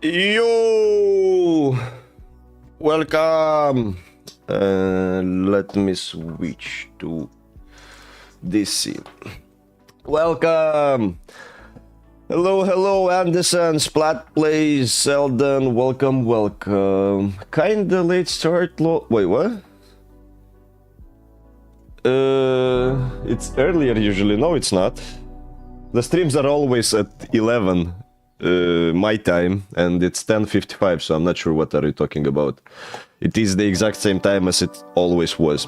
Yo! Welcome! Let me switch to this scene. Welcome! Hello, Anderson, Splat Plays, Selden, welcome. Kinda late start, wait, what? It's earlier usually. No, it's not. The streams are always at 11. My time, and it's 10:55, so I'm not sure what are you talking about. It is the exact same time as it always was.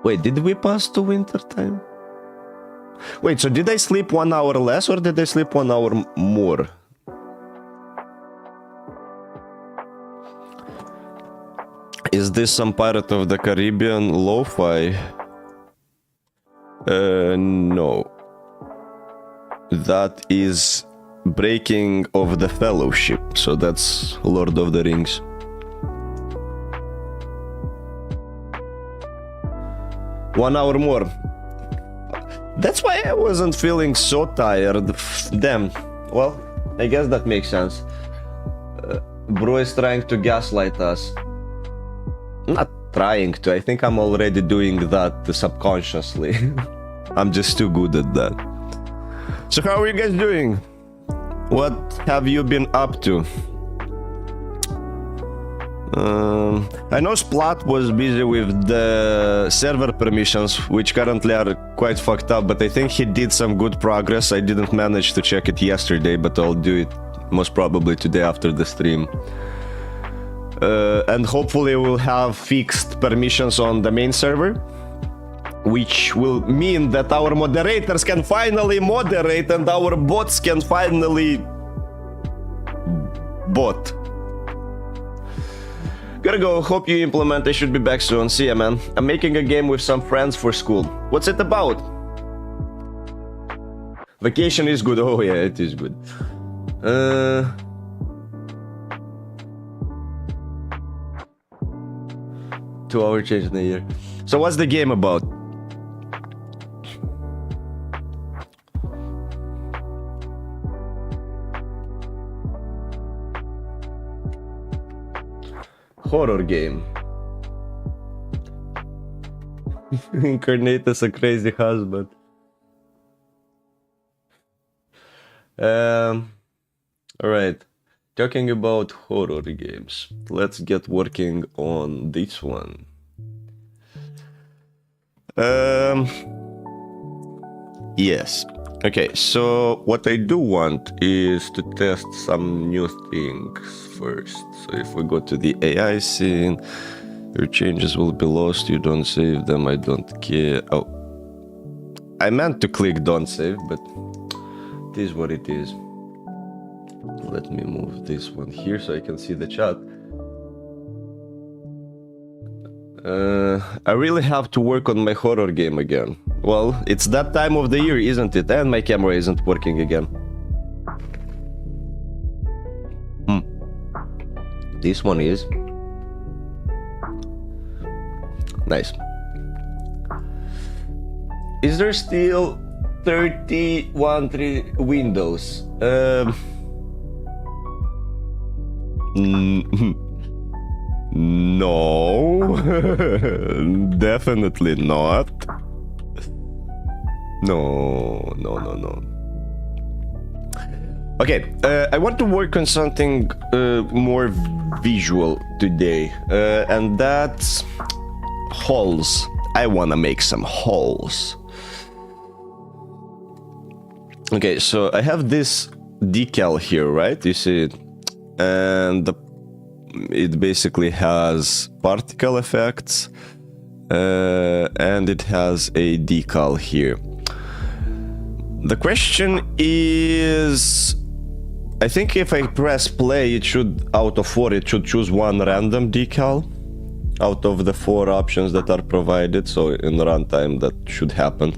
Wait, did we pass to winter time? Wait, so did I sleep 1 hour less or did I sleep 1 hour more? Is this some Pirate of the Caribbean lo-fi? No. That is Breaking of the Fellowship, so that's Lord of the Rings. One hour more. That's why I wasn't feeling so tired. Damn. Well, I guess that makes sense. Bro is trying to gaslight us. Not trying to, I think I'm already doing that subconsciously. I'm just too good at that. So how are you guys doing? What have you been up to? I know Splat was busy with the server permissions, which currently are quite fucked up, but I think he did some good progress. I didn't manage to check it yesterday, but I'll do it most probably today after the stream. And hopefully we'll have fixed permissions on the main server, which will mean that our moderators can finally moderate and our bots can finally bot. Gotta go, hope you implement, I should be back soon. See ya, man. I'm making a game with some friends for school. What's it about? Vacation is good. Oh yeah, it is good. 2-hour change in a year. So what's the game about? Horror game. Incarnate as a crazy husband. Alright. Talking about horror games, let's get working on this one. Yes. Okay, so what I do want is to test some new things first. So if we go to the AI scene, your changes will be lost, you don't save them, I don't care. Oh, I meant to click don't save, but it is what it is. Let me move this one here so I can see the chat. I really have to work on my horror game again. Well, it's that time of the year, isn't it? And my camera isn't working again. This one is. Nice. Is there still 31 windows? No, definitely not. No. Okay, I want to work on something more visual today, and that's halls. I want to make some halls. Okay, so I have this decal here, right? You see it? And it basically has particle effects, and it has a decal here. The question is, I think if I press play, it should, out of 4, it should choose one random decal out of the 4 options that are provided. So in runtime that should happen.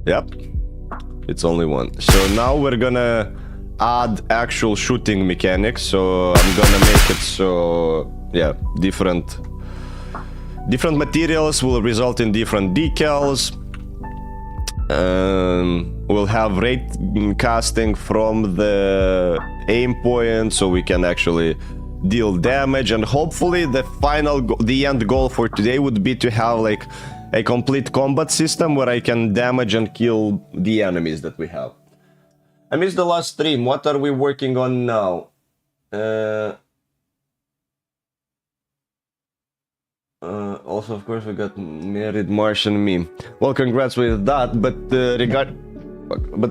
Yep, it's only one. So now we're gonna add actual shooting mechanics. So I'm gonna make it so yeah, different materials will result in different decals. We'll have rate casting from the aim point, so we can actually deal damage, and hopefully the end goal for today would be to have like a complete combat system where I can damage and kill the enemies that we have. I missed the last stream. What are we working on now? Also, of course, we got married Martian meme. Well, congrats with that, but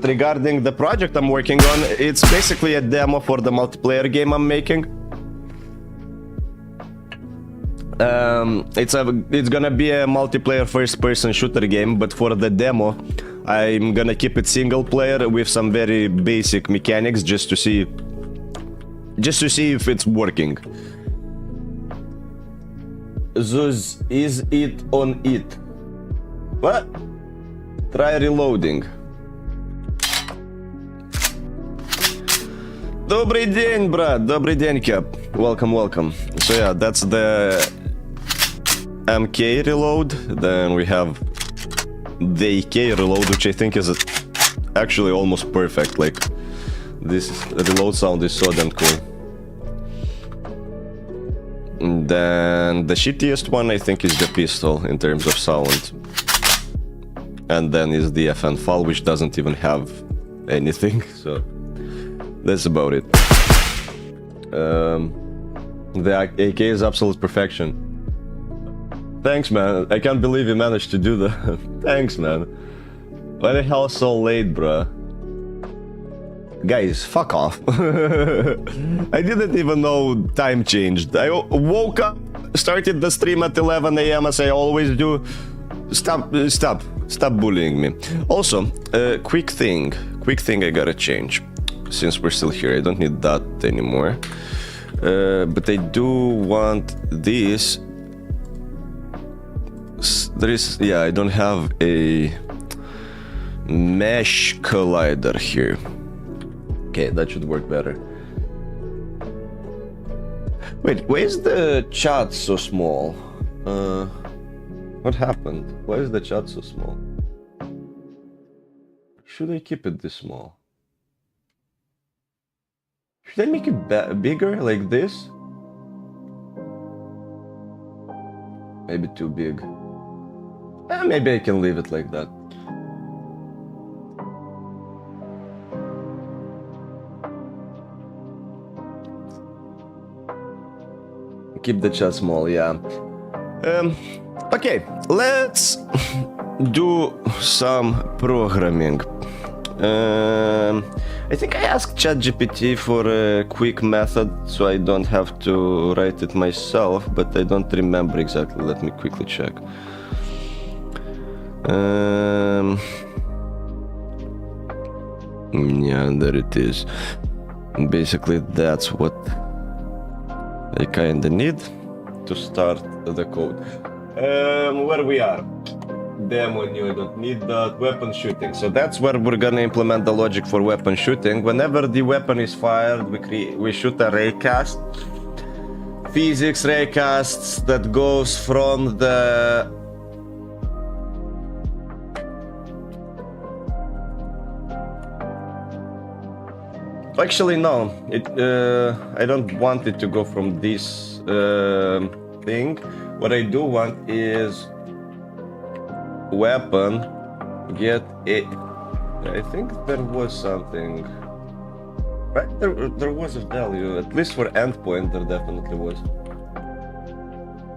regarding the project I'm working on, it's basically a demo for the multiplayer game I'm making. It's gonna be a multiplayer first-person shooter game, but for the demo, I'm gonna keep it single player with some very basic mechanics just to see if it's working. Zuz, is it on it? What? Try reloading. Добрый день, брат. Добрый день, Cap. Welcome, welcome. So yeah, that's the MK reload. Then we have the AK reload, which I think is actually almost perfect. Like, this reload sound is so damn cool. And then the shittiest one I think is the pistol in terms of sound. And then is the FN FAL, which doesn't even have anything, so that's about it. The AK is absolute perfection. Thanks, man. I can't believe you managed to do that. Thanks, man. Why the hell so late, bruh? Guys, fuck off. I didn't even know time changed. I woke up, started the stream at 11 AM as I always do. Stop bullying me. Also, quick thing I gotta change. Since we're still here, I don't need that anymore. But I do want this. I don't have a mesh collider here. Okay, that should work better. Wait, why is the chat so small? What happened? Why is the chat so small? Should I keep it this small? Should I make it bigger, like this? Maybe too big. Maybe I can leave it like that. Keep the chat small, yeah. Okay, let's do some programming. I think I asked ChatGPT for a quick method so I don't have to write it myself, but I don't remember exactly. Let me quickly check. Yeah, there it is. Basically, that's what I kinda need to start the code. Where we are? Demo new, I don't need that. Weapon shooting. So that's where we're gonna implement the logic for weapon shooting. Whenever the weapon is fired, we shoot a raycast. Physics raycasts that goes from the Actually, no. I don't want it to go from this thing. What I do want is weapon get it. I think there was something. Right? There was a value. At least for endpoint, there definitely was.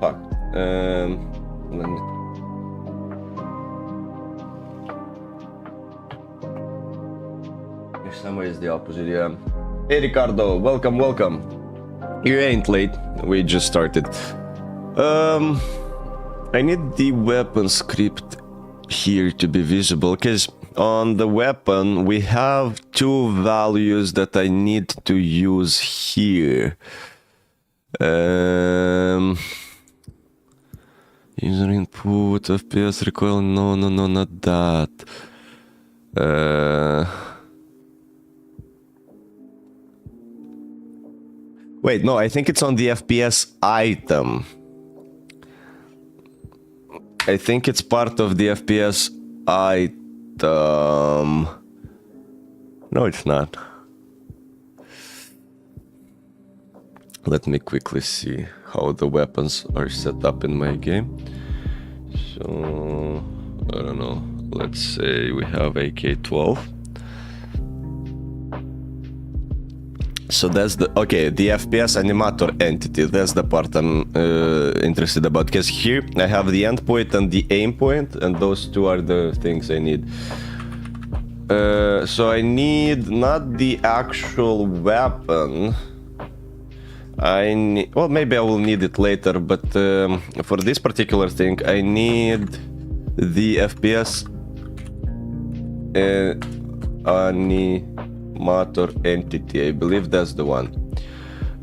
Fuck. Let me. Summer is the opposite, yeah. Hey Ricardo, welcome. You ain't late, we just started. I need the weapon script here to be visible, because on the weapon we have two values that I need to use here. User input, FPS recoil, no, not that. Wait, no, I think it's on the FPS item. I think it's part of the FPS item. No, it's not. Let me quickly see how the weapons are set up in my game. So, I don't know. Let's say we have AK-12. So that's the, okay, the FPS animator entity, that's the part I'm interested about, because here I have the endpoint and the aim point, and those two are the things I need. So I need not the actual weapon. I need, well, maybe I will need it later, but for this particular thing I need the FPS animator entity. I believe that's the one.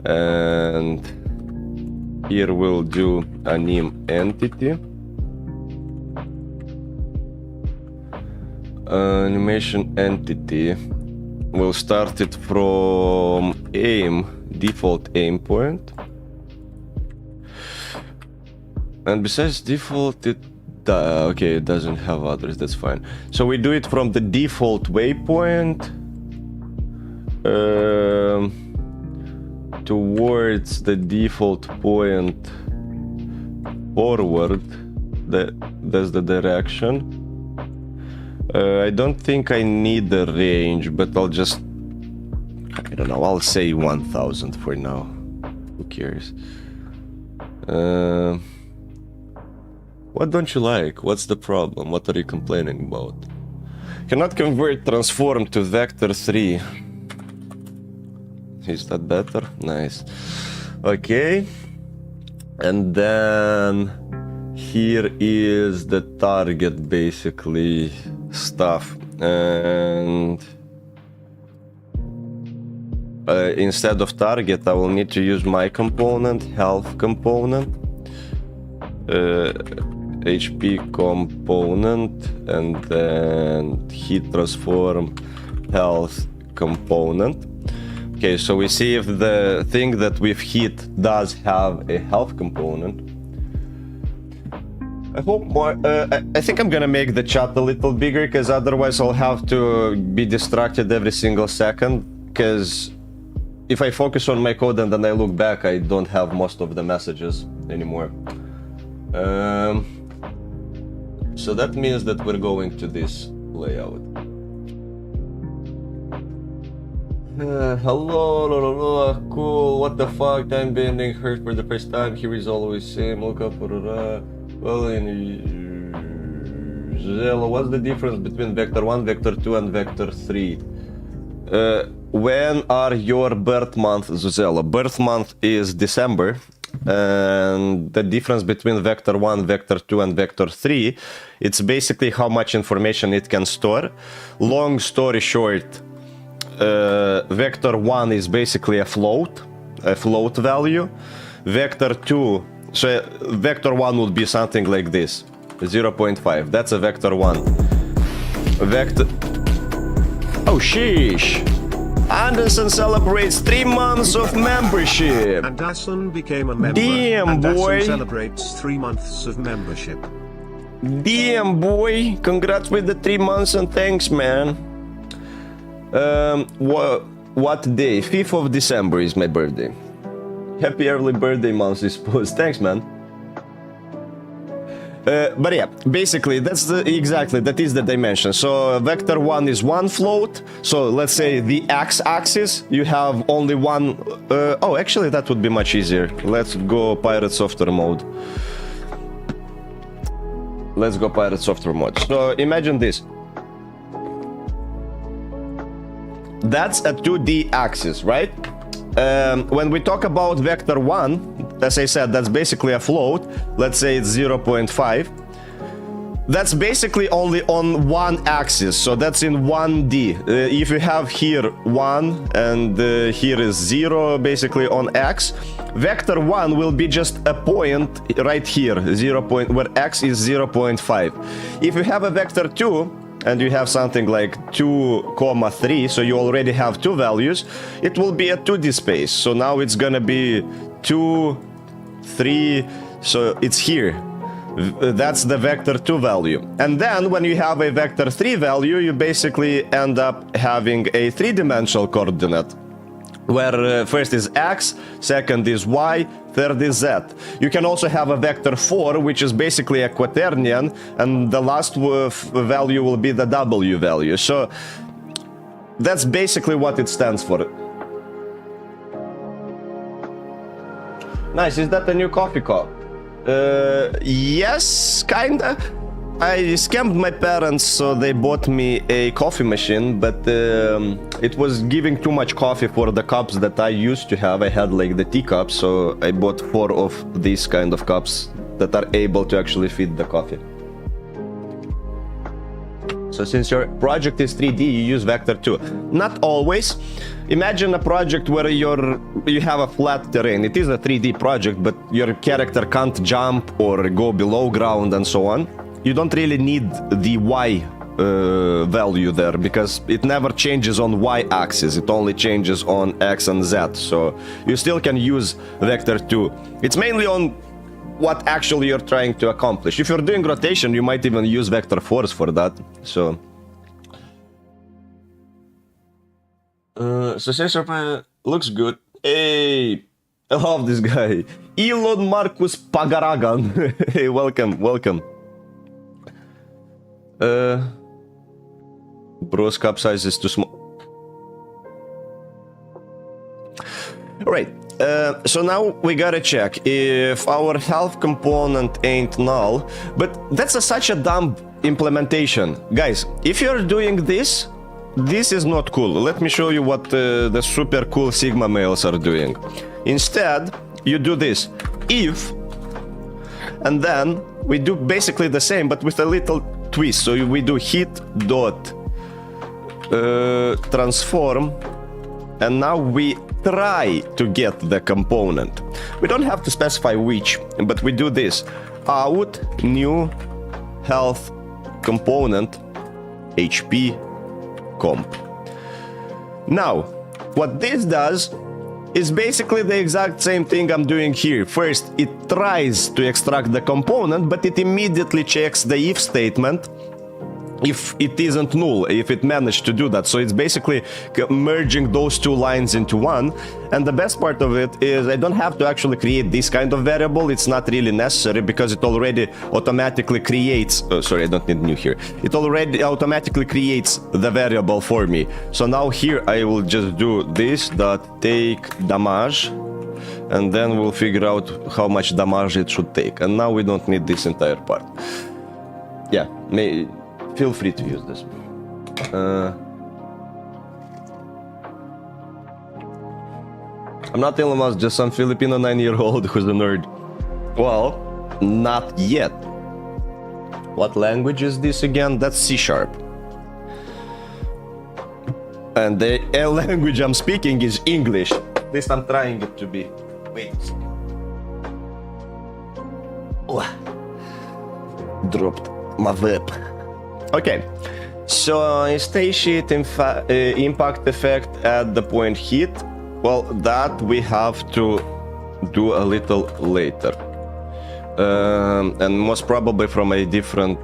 And here we'll do anim entity. Animation entity. We'll start it from aim, default aim point. And besides default, okay, it doesn't have others, that's fine. So we do it from the default waypoint towards the default point forward. That's the direction. I don't think I need the range, but I'll just, I don't know, I'll say 1000 for now. Who cares? What don't you like? What's the problem? What are you complaining about? Cannot convert transform to vector 3. Is that better? Nice. Okay. And then here is the target, basically, stuff. And instead of target, I will need to use my component, health component, HP component, and then heat transform health component. Okay, so we see if the thing that we've hit does have a health component. I hope more. I think I'm gonna make the chat a little bigger, because otherwise I'll have to be distracted every single second. Because if I focus on my code and then I look back, I don't have most of the messages anymore. So that means that we're going to this layout. Hello, cool, what the fuck, time bending, hurt for the first time, here is always same, look up, well, in Zella, what's the difference between vector 1, vector 2, and vector 3? When are your birth month, Zuzella? Birth month is December, and the difference between vector 1, vector 2, and vector 3, it's basically how much information it can store. Long story short, vector 1 is basically a float value. Vector 2, so vector 1 would be something like this, 0.5. That's a vector 1. Vector... Oh, sheesh! Anderson celebrates 3 months of membership! Anderson became a member. Damn, Anderson boy! Celebrates 3 months of membership. Damn, boy! Congrats with the 3 months and thanks, man. What day? 5th of December is my birthday. Happy early birthday, Mousy Spoons. Thanks, man. But yeah, basically that's that is the dimension. So vector 1 is one float. So let's say the x-axis, you have only one. Oh, actually that would be much easier. Let's go Pirate Software mode. Let's go Pirate Software mode. So imagine this. That's a 2D axis, right? When we talk about vector 1, as I said, that's basically a float. Let's say it's 0.5. That's basically only on one axis, so that's in 1D. If you have here 1 and here is 0, basically on x, vector 1 will be just a point right here, 0. Where x is 0.5. If you have a vector 2, and you have something like 2, 3, so you already have two values, it will be a 2D space. So now it's gonna be 2, 3, so it's here. That's the vector 2 value. And then when you have a vector 3 value, you basically end up having a 3-dimensional coordinate, where first is x, second is y, third is z. You can also have a vector 4, which is basically a quaternion, and the last value will be the w value. So that's basically what it stands for. Nice, is that a new coffee cup? Yes, kinda. I scammed my parents, so they bought me a coffee machine, but it was giving too much coffee for the cups that I used to have. I had like the teacups, so I bought 4 of these kind of cups that are able to actually feed the coffee. So since your project is 3D, you use vector 2. Not always. Imagine a project where you have a flat terrain. It is a 3D project, but your character can't jump or go below ground and so on. You don't really need the Y value there, because it never changes on Y-axis. It only changes on X and Z. So you still can use vector 2. It's mainly on what actually you're trying to accomplish. If you're doing rotation, you might even use vector 4s for that. So Sensor looks good. Hey, I love this guy. Elon Marcus Pagaragan. Hey, welcome, welcome. Bro's cup size is too small. Alright, so now we gotta check if our health component ain't null, but that's such a dumb implementation. Guys, if you're doing this, this is not cool. Let me show you what the super cool Sigma males are doing. Instead, you do this. If, and then we do basically the same, but with a little twist. So we do hit dot transform, and now we try to get the component. We don't have to specify which, but we do this. Out new health component HP comp. Now, what this does is basically the exact same thing I'm doing here. First, it tries to extract the component, but it immediately checks the if statement if it isn't null, if it managed to do that. So it's basically merging those two lines into one. And the best part of it is I don't have to actually create this kind of variable. It's not really necessary because it already automatically creates... Oh, sorry, I don't need new here. It already automatically creates the variable for me. So now here I will just do this dot take damage, and then we'll figure out how much damage it should take. And now we don't need this entire part. Yeah, feel free to use this. I'm not Elon Musk, just some Filipino 9-year-old who's a nerd. Well, not yet. What language is this again? That's C#. And the language I'm speaking is English. At least I'm trying it to be. Wait. Dropped my whip. Okay, so instantiate impact effect at the point hit. Well, that we have to do a little later, and most probably from a different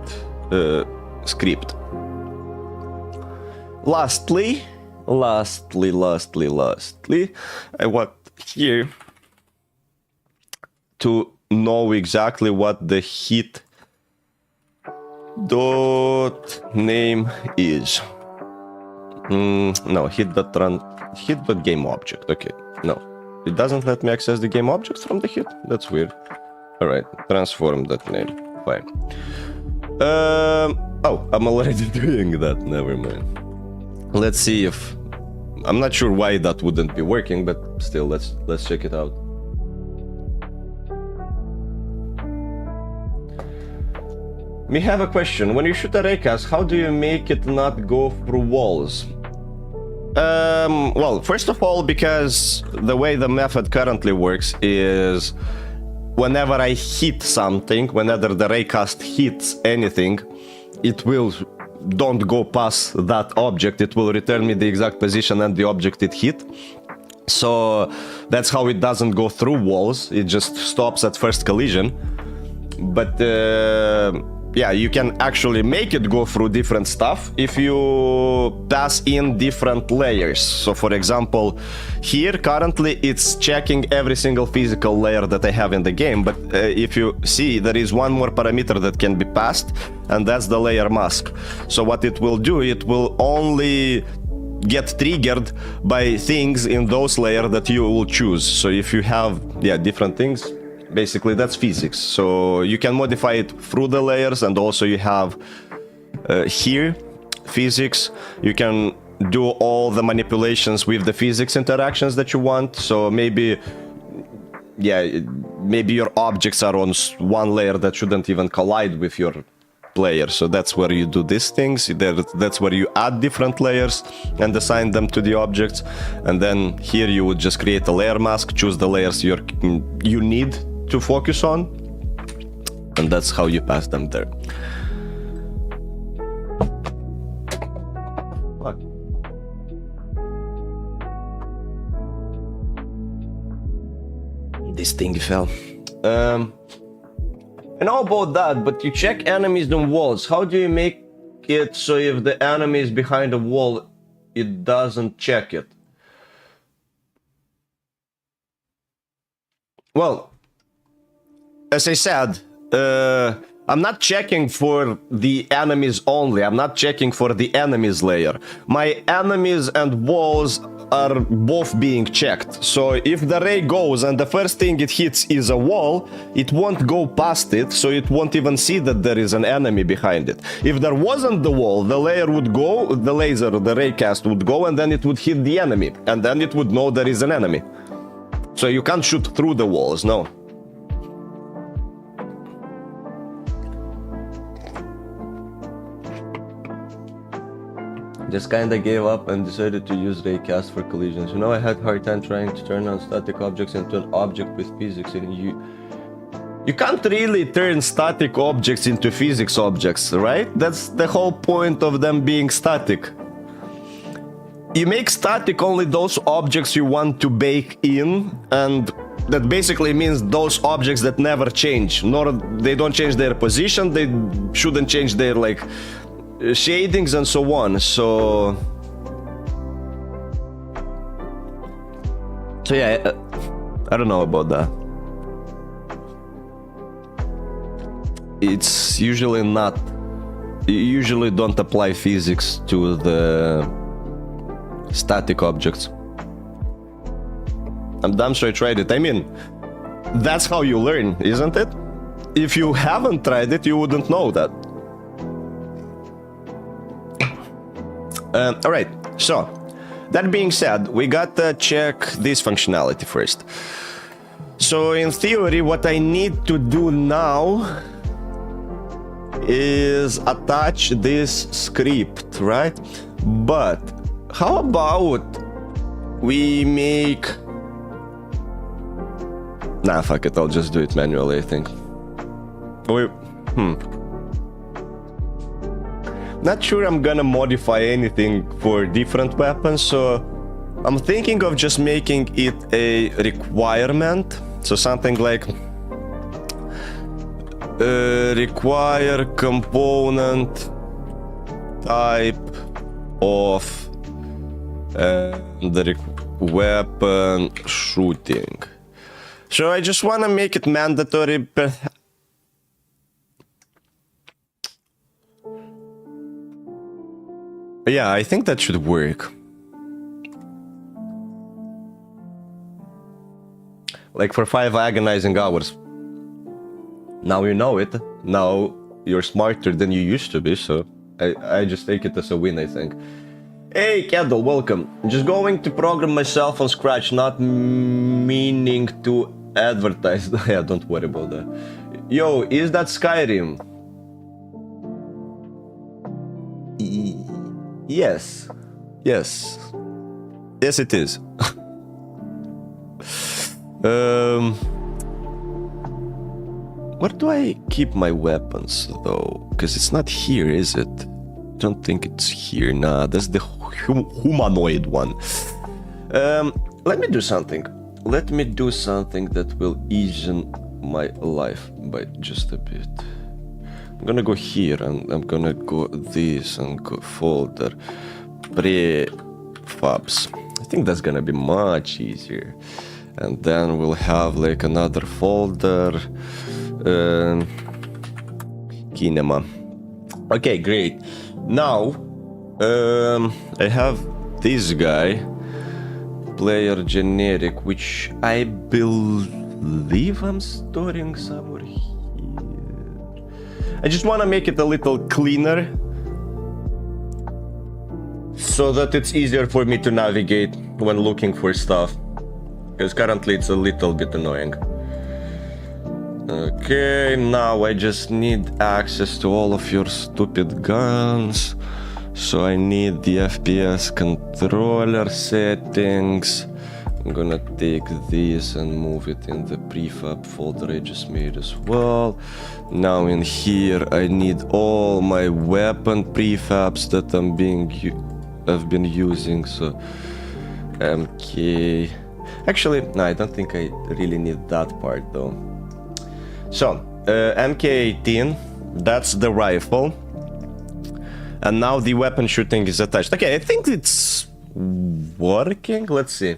script. Lastly, I want here to know exactly what the hit dot name is. No, hit dot game object. Okay, no, it doesn't let me access the game object from the hit. That's weird. All right, transform that name. Fine. Oh, I'm already doing that. Never mind. Let's see if I'm not sure why that wouldn't be working, but still, let's check it out. We have a question. When you shoot a raycast, how do you make it not go through walls? Well, first of all, because the way the method currently works is whenever I hit something, whenever the raycast hits anything, it will don't go past that object, it will return me the exact position and the object it hit. So that's how it doesn't go through walls, it just stops at first collision. But yeah, you can actually make it go through different stuff if you pass in different layers. So for example, here currently it's checking every single physical layer that I have in the game, but if you see, there is one more parameter that can be passed, and that's the layer mask. So what it will do, it will only get triggered by things in those layers that you will choose. So if you have, yeah, different things, basically that's physics. So you can modify it through the layers, and also you have here physics. You can do all the manipulations with the physics interactions that you want. So maybe, yeah, maybe your objects are on one layer that shouldn't even collide with your player. So that's where you do these things. That's where you add different layers and assign them to the objects. And then here you would just create a layer mask, choose the layers you need to focus on, and that's how you pass them there. Fuck. This thing fell. I know about that, but you check enemies on walls. How do you make it so if the enemy is behind a wall, it doesn't check it? Well, as I said, I'm not checking for the enemies only. I'm not checking for the enemies layer. My enemies and walls are both being checked. So if the ray goes and the first thing it hits is a wall, it won't go past it, so it won't even see that there is an enemy behind it. If there wasn't the wall, the layer would go, the laser, the raycast would go, and then it would hit the enemy, and then it would know there is an enemy. So you can't shoot through the walls, no. Just kinda gave up and decided to use raycast for collisions. You know, I had a hard time trying to turn on static objects into an object with physics, and you can't really turn static objects into physics objects, right? That's the whole point of them being static. You make static only those objects you want to bake in, and that basically means those objects that never change, nor they don't change their position, they shouldn't change their like shadings and so on. So yeah, I don't know about that. It's usually not, you usually don't apply physics to the static objects. I'm damn sure I tried it. I mean, that's how you learn, isn't it? If you haven't tried it, you wouldn't know that. Alright, so that being said, we gotta check this functionality first. So in theory, what I need to do now is attach this script, right? But how about we make... Nah, fuck it, I'll just do it manually, I think. Not sure I'm gonna modify anything for different weapons, so I'm thinking of just making it a requirement. So something like require component type of the weapon shooting. So I just want to make it mandatory. Yeah, I think that should work. Like for 5 agonizing hours. Now you know it. Now you're smarter than you used to be, so I just take it as a win, I think. Hey, Kendall, welcome. Just going to program myself on Scratch, not meaning to advertise. Yeah, don't worry about that. Yo, is that Skyrim? Yes. Yes. Yes, it is. Where do I keep my weapons, though? Because it's not here, is it? don't think it's here. Nah, that's the humanoid one. Let me do something. Let me do something that will ease my life by just a bit. I'm gonna go here and I'm gonna go this and go folder prefabs. I think that's gonna be much easier. And then we'll have like another folder kinema. Okay, great. Now I have this guy, player generic, which I believe I'm storing somewhere here. I just want to make it a little cleaner so that it's easier for me to navigate when looking for stuff, because currently it's a little bit annoying. Okay, now I just need access to all of your stupid guns. So I need the FPS controller settings. I'm gonna take this and move it in the prefab folder I just made as well. Now in here I need all my weapon prefabs that I've been using. So MK. Actually, no, I don't think I really need that part though. So MK18, that's the rifle. And now the weapon shooting is attached. Okay, I think it's working. Let's see.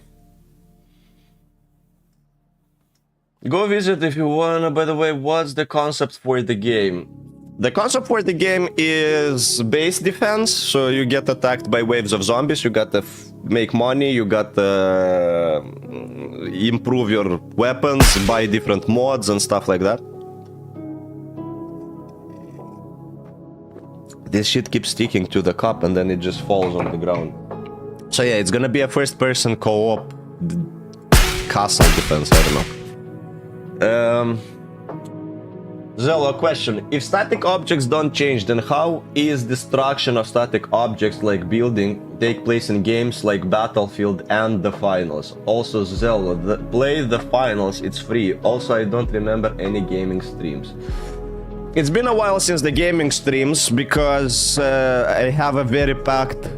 Go visit if you wanna. By the way, what's the concept for the game? The concept for the game is base defense. So you get attacked by waves of zombies. You gotta make money. You gotta improve your weapons, buy different mods and stuff like that. This shit keeps sticking to the cup and then it just falls on the ground. So yeah, it's gonna be a first-person co-op castle defense, I don't know. Zello, question. If static objects don't change, then how is destruction of static objects like building take place in games like Battlefield and the finals? Also, Zello, play the finals, it's free. Also, I don't remember any gaming streams. It's been a while since the gaming streams because I have a very packed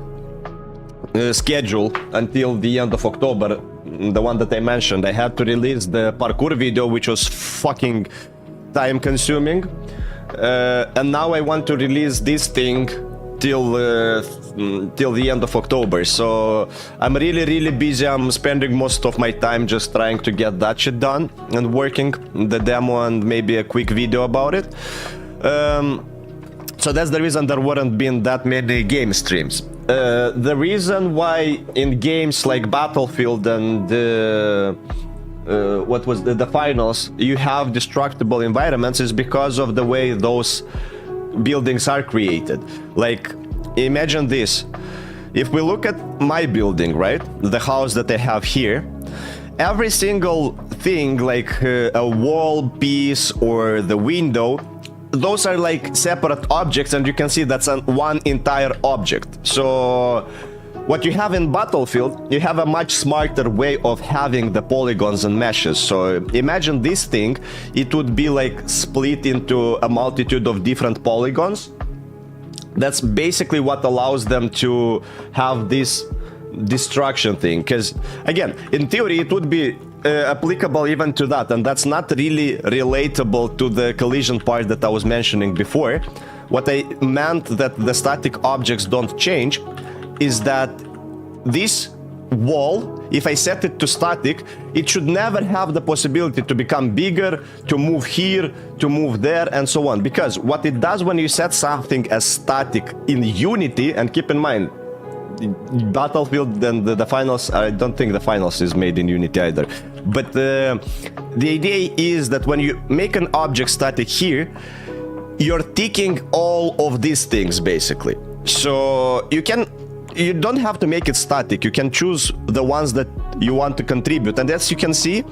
schedule until the end of October. The one that I mentioned, I had to release the parkour video, which was fucking time consuming. And now I want to release this thing till the end of October. So I'm really busy. I'm spending most of my time just trying to get that shit done and working the demo and maybe a quick video about it. So that's the reason there weren't been that many game streams. The reason why in games like Battlefield and what was the finals you have destructible environments is because of the way those buildings are created. Like, imagine this. If we look at my building, right, the house that I have here, every single thing like a wall piece or the window, those are like separate objects, and you can see that's one entire object. So what you have in Battlefield, you have a much smarter way of having the polygons and meshes. So imagine this thing, it would be like split into a multitude of different polygons. That's basically what allows them to have this destruction thing. Because again, in theory, it would be applicable even to that, and that's not really relatable to the collision part that I was mentioning before. What I meant that the static objects don't change is that this wall, if I set it to static, it should never have the possibility to become bigger, to move here, to move there, and so on. Because what it does when you set something as static in Unity, and keep in mind, Battlefield and the finals, I don't think the finals is made in Unity either. But the idea is that when you make an object static here, you're ticking all of these things basically. So you don't have to make it static. You can choose the ones that you want to contribute. And as you can see,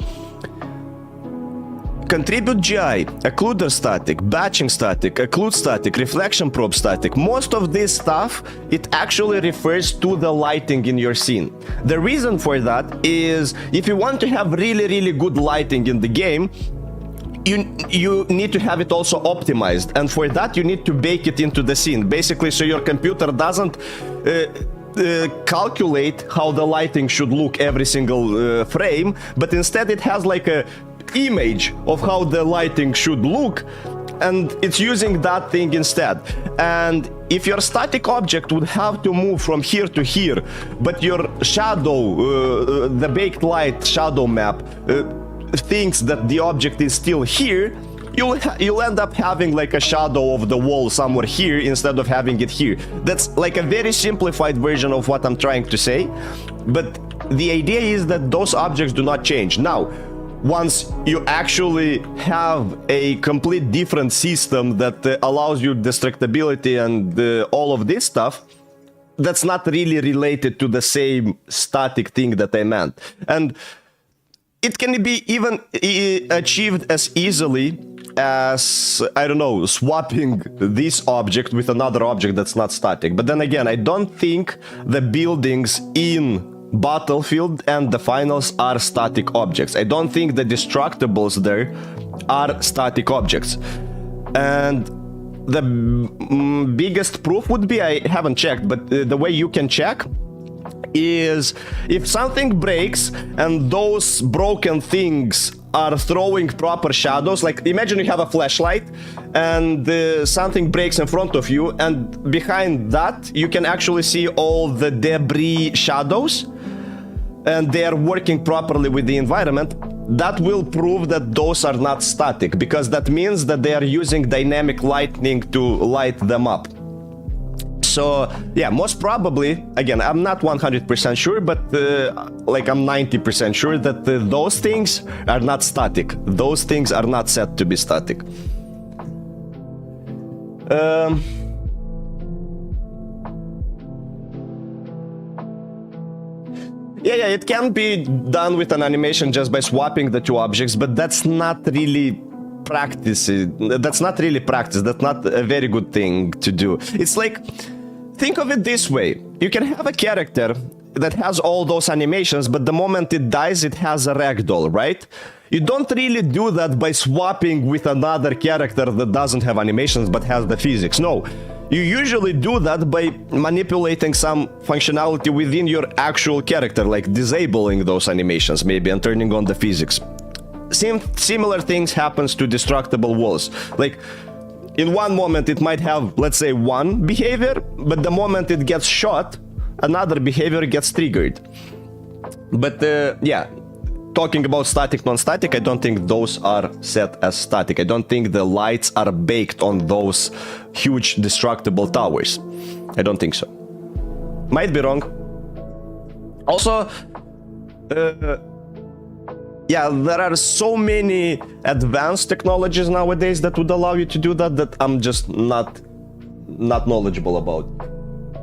contribute GI, occluder static, batching static, occlude static, reflection probe static. Most of this stuff, it actually refers to the lighting in your scene. The reason for that is if you want to have really good lighting in the game, you need to have it also optimized, and for that you need to bake it into the scene, basically, so your computer doesn't calculate how the lighting should look every single frame, but instead it has like a image of how the lighting should look, and it's using that thing instead. And if your static object would have to move from here to here, but your shadow, the baked light shadow map, thinks that the object is still here, you'll end up having like a shadow of the wall somewhere here instead of having it here. That's like a very simplified version of what I'm trying to say, but the idea is that those objects do not change. Now, once you actually have a complete different system that allows you destructibility and all of this stuff, that's not really related to the same static thing that I meant. And it can be even achieved as easily as, I don't know, swapping this object with another object that's not static. But then again, I don't think the buildings in Battlefield and the finals are static objects. I don't think the destructibles there are static objects. And the biggest proof would be, I haven't checked, but the way you can check is if something breaks and those broken things are throwing proper shadows, like imagine you have a flashlight and something breaks in front of you, and behind that you can actually see all the debris shadows, and they are working properly with the environment. That will prove that those are not static, because that means that they are using dynamic lighting to light them up. So yeah, most probably, again, I'm not 100% sure, but like I'm 90% sure that those things are not static. Those things are not set to be static. Yeah, it can be done with an animation just by swapping the two objects, but that's not really practice. That's not really practice. That's not a very good thing to do. It's like, think of it this way. You can have a character that has all those animations, but the moment it dies, it has a ragdoll, right? You don't really do that by swapping with another character that doesn't have animations but has the physics. No. You usually do that by manipulating some functionality within your actual character, like disabling those animations maybe and turning on the physics. Similar things happens to destructible walls. Like, in one moment it might have, let's say, one behavior, but the moment it gets shot, another behavior gets triggered. But yeah, talking about static, non-static, I don't think those are set as static. I don't think the lights are baked on those huge destructible towers. I don't think so. Might be wrong. Also, yeah, there are so many advanced technologies nowadays that would allow you to do that that I'm just not knowledgeable about.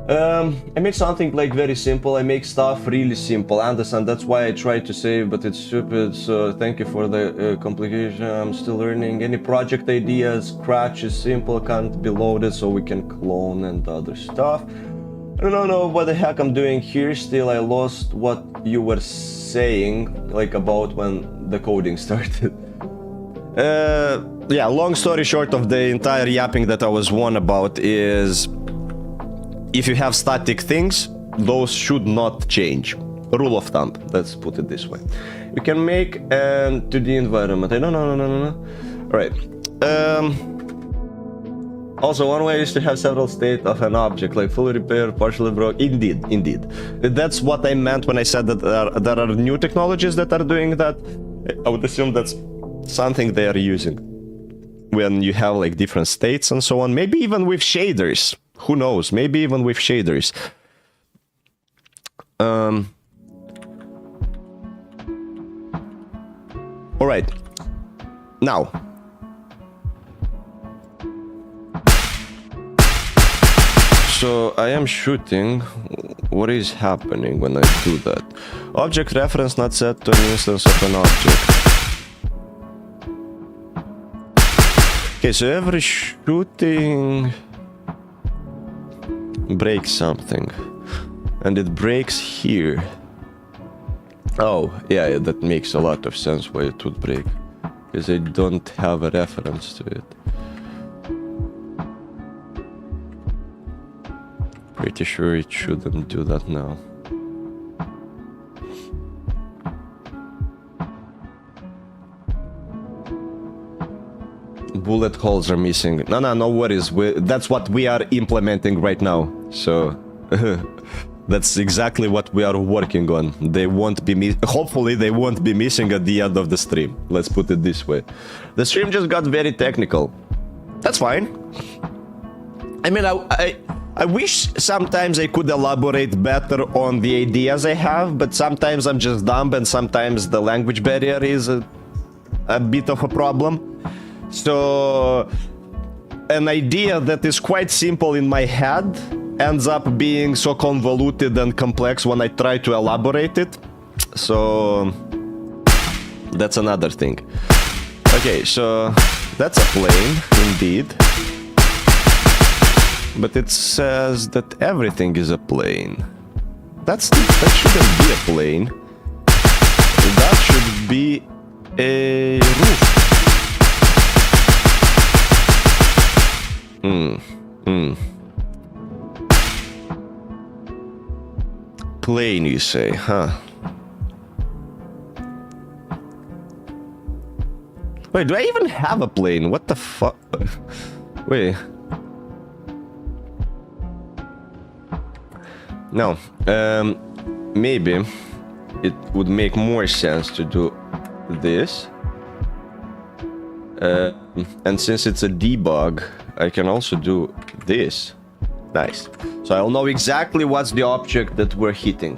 I make something like very simple. I make stuff really simple. I understand, that's why I try to say, but it's stupid. So thank you for the complication. I'm still learning. Any project ideas? Scratch is simple, can't be loaded, so we can clone and other stuff. I don't know what the heck I'm doing here. Still, I lost what you were saying, like about when the coding started. Yeah, long story short of the entire yapping that I was on about is, if you have static things, those should not change. Rule of thumb, let's put it this way. You can make an 2D environment. No. Alright. Also, one way is to have several states of an object, like fully repaired, partially broke. Indeed. That's what I meant when I said that there are new technologies that are doing that. I would assume that's something they are using when you have like different states and so on. Maybe even with shaders. Who knows? Maybe even with shaders. Alright. Now. So I am shooting. What is happening when I do that? Object reference not set to an instance of an object. Okay, so every shooting breaks something, and it breaks here. Oh, yeah, that makes a lot of sense why it would break. because I don't have a reference to it. Pretty sure it shouldn't do that now. Bullet holes are missing. No worries. That's what we are implementing right now. So that's exactly what we are working on. They won't be hopefully they won't be missing at the end of the stream. Let's put it this way. The stream just got very technical. That's fine. I mean, I wish sometimes I could elaborate better on the ideas I have, but sometimes I'm just dumb and sometimes the language barrier is a bit of a problem. So an idea that is quite simple in my head ends up being so convoluted and complex when I try to elaborate it. So that's another thing. Okay, so that's a plane, indeed. But it says that everything is a plane. That shouldn't be a plane. That should be a roof. Plane, you say, huh? Wait, do I even have a plane? What the fuck? Wait. No. Maybe it would make more sense to do this. And since it's a debug, I can also do this. Nice. So I'll know exactly what's the object that we're hitting.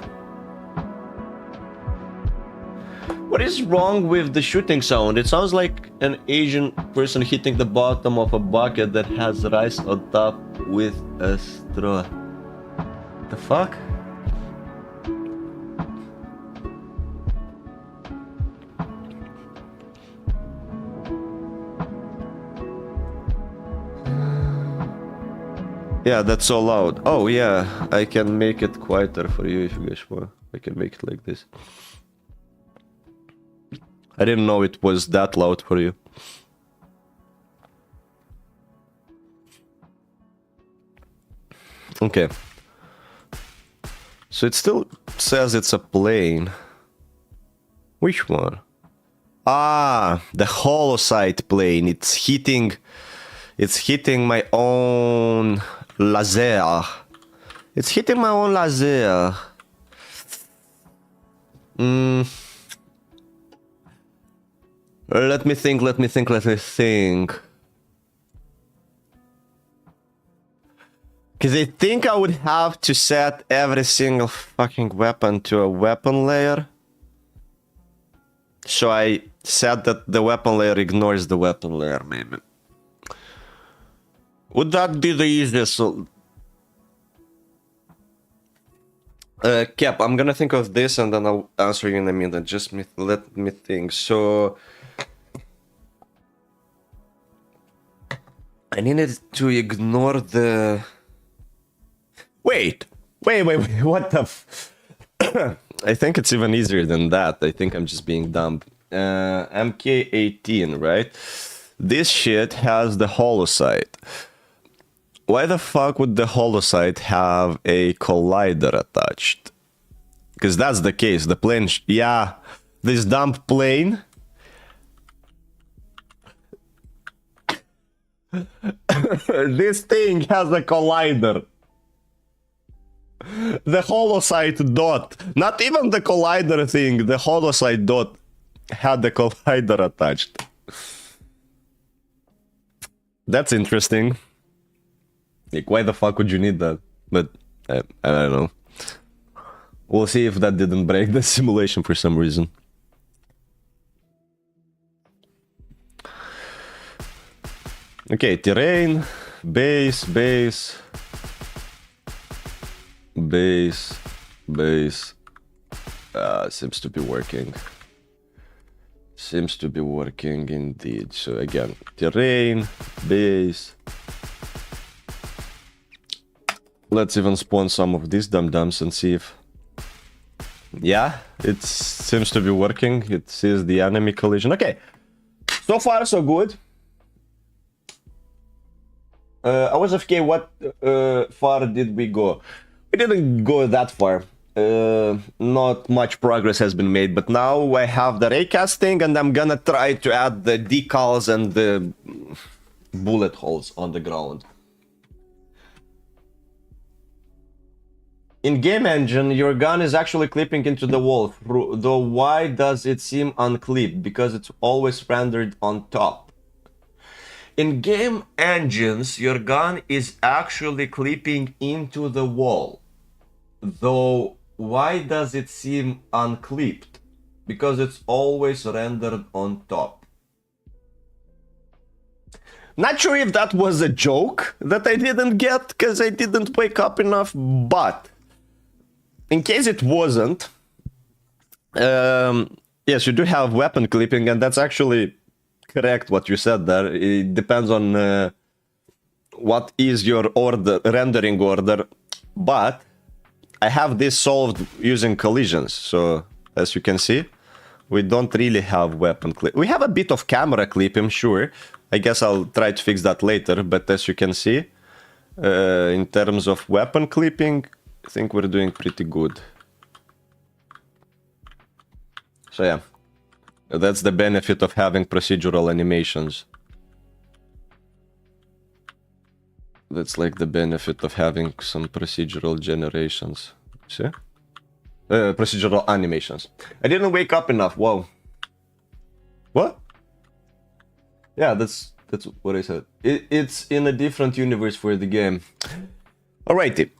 What is wrong with the shooting sound? It sounds like an Asian person hitting the bottom of a bucket that has rice on top with a straw. The fuck? Yeah, that's so loud. Oh yeah, I can make it quieter for you if you guys want. I can make it like this. I didn't know it was that loud for you. Okay. So it still says it's a plane. Which one? Ah, the holosite plane. It's hitting my own laser. It's hitting my own laser. Let me think. Because I think I would have to set every single fucking weapon to a weapon layer. So I said that the weapon layer ignores the weapon layer, maybe. Would that be the easiest? Cap, I'm gonna think of this and then I'll answer you in a minute. Just let me think. So I needed to ignore the... Wait, what the I think it's even easier than that. I think I'm just being dumb. MK18, right? This shit has the holosite. Why the fuck would the holosite have a collider attached? Because that's the case. The plane... yeah, this dumb plane... this thing has a collider. The holosite dot. Not even the collider thing. The holosite dot had the collider attached. That's interesting. Like, why the fuck would you need that? But I don't know. We'll see if that didn't break the simulation for some reason. Okay, terrain, base. Seems to be working. Seems to be working indeed. So again, terrain, base. Let's even spawn some of these dum-dums and see if... yeah, it seems to be working. It sees the enemy collision. Okay, So far, so good. I was AFK. What far did we go? We didn't go that far. Not much progress has been made, but now I have the raycasting, and I'm gonna try to add the decals and the bullet holes on the ground. In game engine, your gun is actually clipping into the wall, though why does it seem unclipped? Because it's always rendered on top. In game engines, your gun is actually clipping into the wall, though why does it seem unclipped? Because it's always rendered on top. Not sure if that was a joke that I didn't get because I didn't wake up enough, but in case it wasn't, yes, you do have weapon clipping, and that's actually correct what you said there. It depends on what is your order, rendering order, but I have this solved using collisions. So as you can see, we don't really have weapon clip. We have a bit of camera clipping, sure. I guess I'll try to fix that later, but as you can see, in terms of weapon clipping, I think we're doing pretty good. So yeah, that's the benefit of having procedural animations. That's like the benefit of having some procedural generations. See? Procedural animations. I didn't wake up enough. Whoa. What? Yeah, that's what I said. It's in a different universe for the game. Alrighty.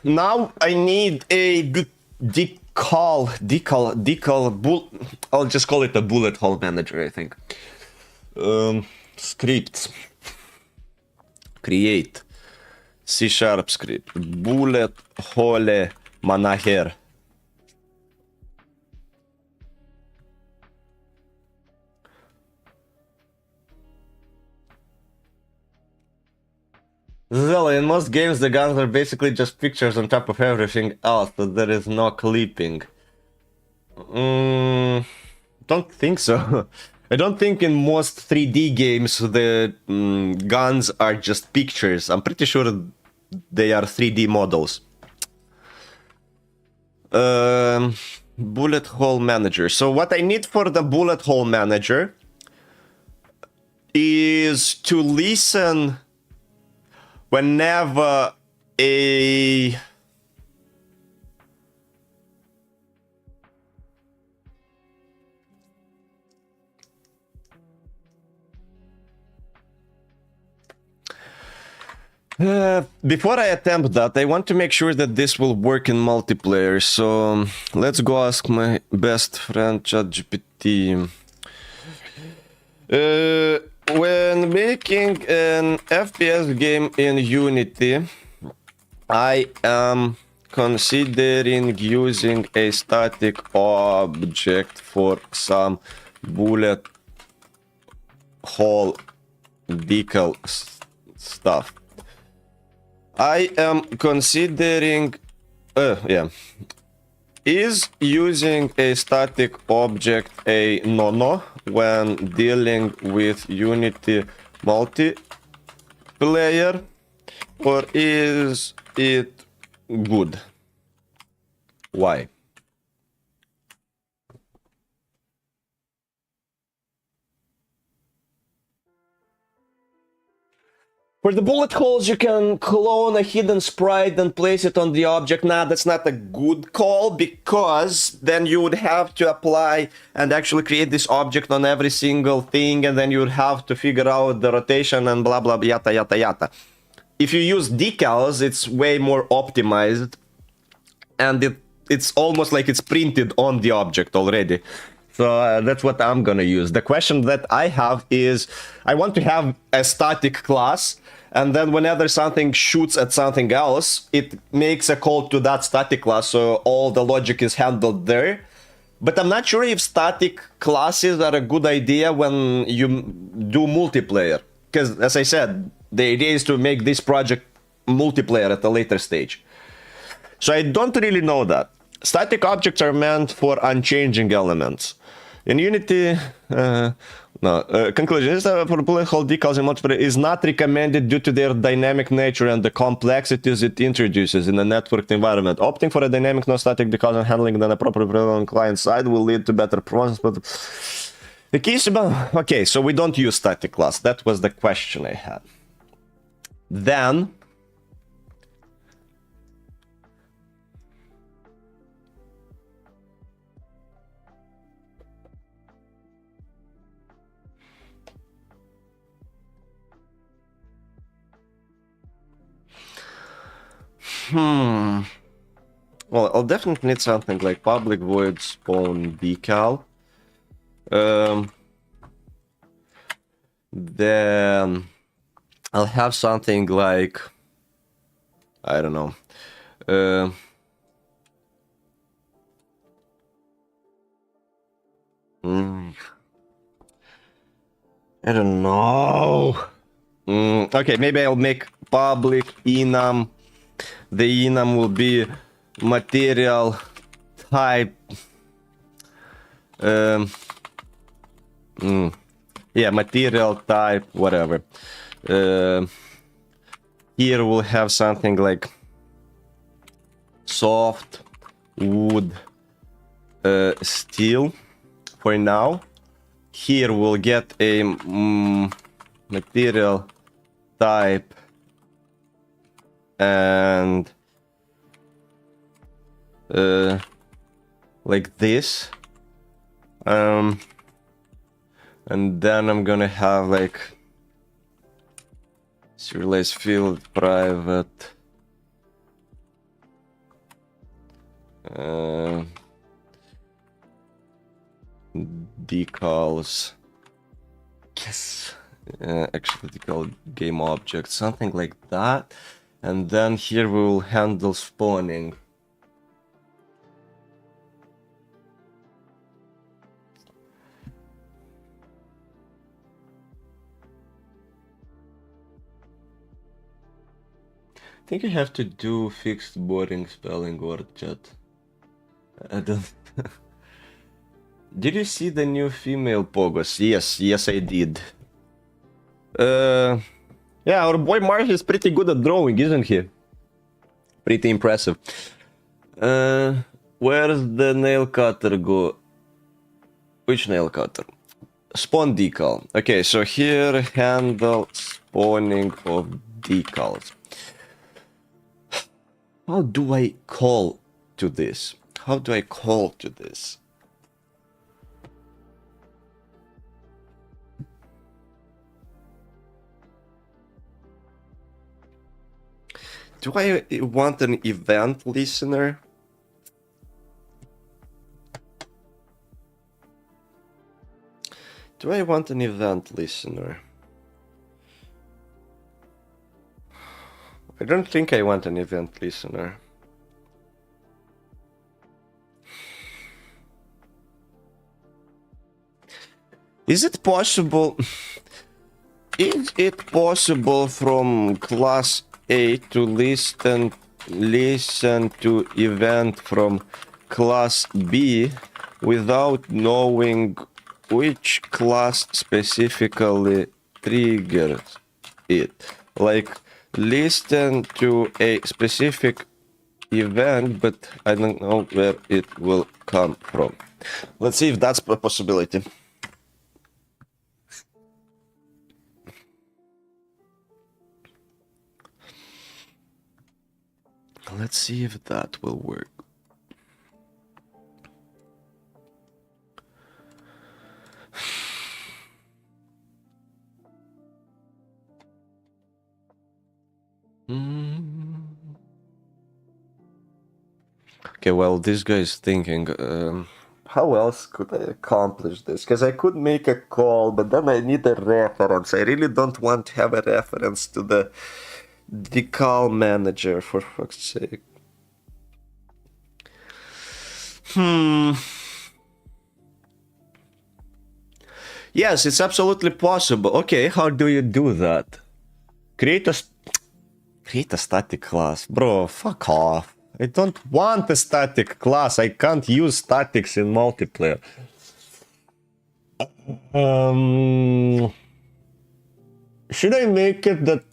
Now I need a I'll just call it a bullet hole manager, I think. Scripts. Create. C# script. Bullet hole manager. Well, in most games, the guns are basically just pictures on top of everything else, so there is no clipping. Don't think so. I don't think in most 3D games the guns are just pictures. I'm pretty sure they are 3D models. Bullet hole manager. So what I need for the bullet hole manager is to listen whenever a before I attempt that, I want to make sure that this will work in multiplayer. So let's go ask my best friend ChatGPT. When making an FPS game in Unity, I am considering using a static object for some bullet hole decal stuff. I am considering, is using a static object a no-no when dealing with Unity multiplayer, or is it good? Why? For the bullet holes, you can clone a hidden sprite and place it on the object. Nah, that's not a good call, because then you would have to apply and actually create this object on every single thing, and then you would have to figure out the rotation and blah blah yata yata yata. If you use decals, it's way more optimized, and it's almost like it's printed on the object already. So that's what I'm gonna use. The question that I have is, I want to have a static class, and then whenever something shoots at something else, it makes a call to that static class, so all the logic is handled there. But I'm not sure if static classes are a good idea when you do multiplayer. Because, as I said, the idea is to make this project multiplayer at a later stage. So I don't really know that. Static objects are meant for unchanging elements. In Unity, No. Conclusion. This for bullet hole decals in multiplayer is not recommended due to their dynamic nature and the complexities it introduces in a networked environment. Opting for a dynamic non-static decal and handling an appropriate on client side will lead to better performance. But the key is about... Okay, so we don't use static class. That was the question I had. Then... Well, I'll definitely need something like public void spawn decal. Then I'll have something like, I don't know. I don't know. Okay, maybe I'll make public enum. The enum will be material type. Yeah, material type, whatever. Here we'll have something like soft wood steel for now. Here we'll get a material type and like this. And then I'm gonna have like serialized field private decals. Yes, actually decal game object, something like that. And then here we will handle spawning. I think I have to do fixed boring spelling word chat. I don't... Did you see the new female Pogos? Yes, I did. Yeah, our boy Marsh is pretty good at drawing, isn't he? Pretty impressive. Where's the nail cutter go? Which nail cutter? Spawn decal. Okay, so here handle spawning of decals. How do I call to this? How do I call to this? Do I want an event listener? Do I want an event listener? I don't think I want an event listener. Is it possible? Is it possible from class A to listen to event from class B without knowing which class specifically triggers it? Like listen to a specific event, but I don't know where it will come from. Let's see if that's a possibility. Let's see if that will work. Okay, well, this guy is thinking, how else could I accomplish this? Because I could make a call, but then I need a reference. I really don't want to have a reference to the decal manager, for fuck's sake. Yes, it's absolutely possible. Okay, how do you do that? Create a static class. Bro, fuck off. I don't want a static class. I can't use statics in multiplayer. Should I make it that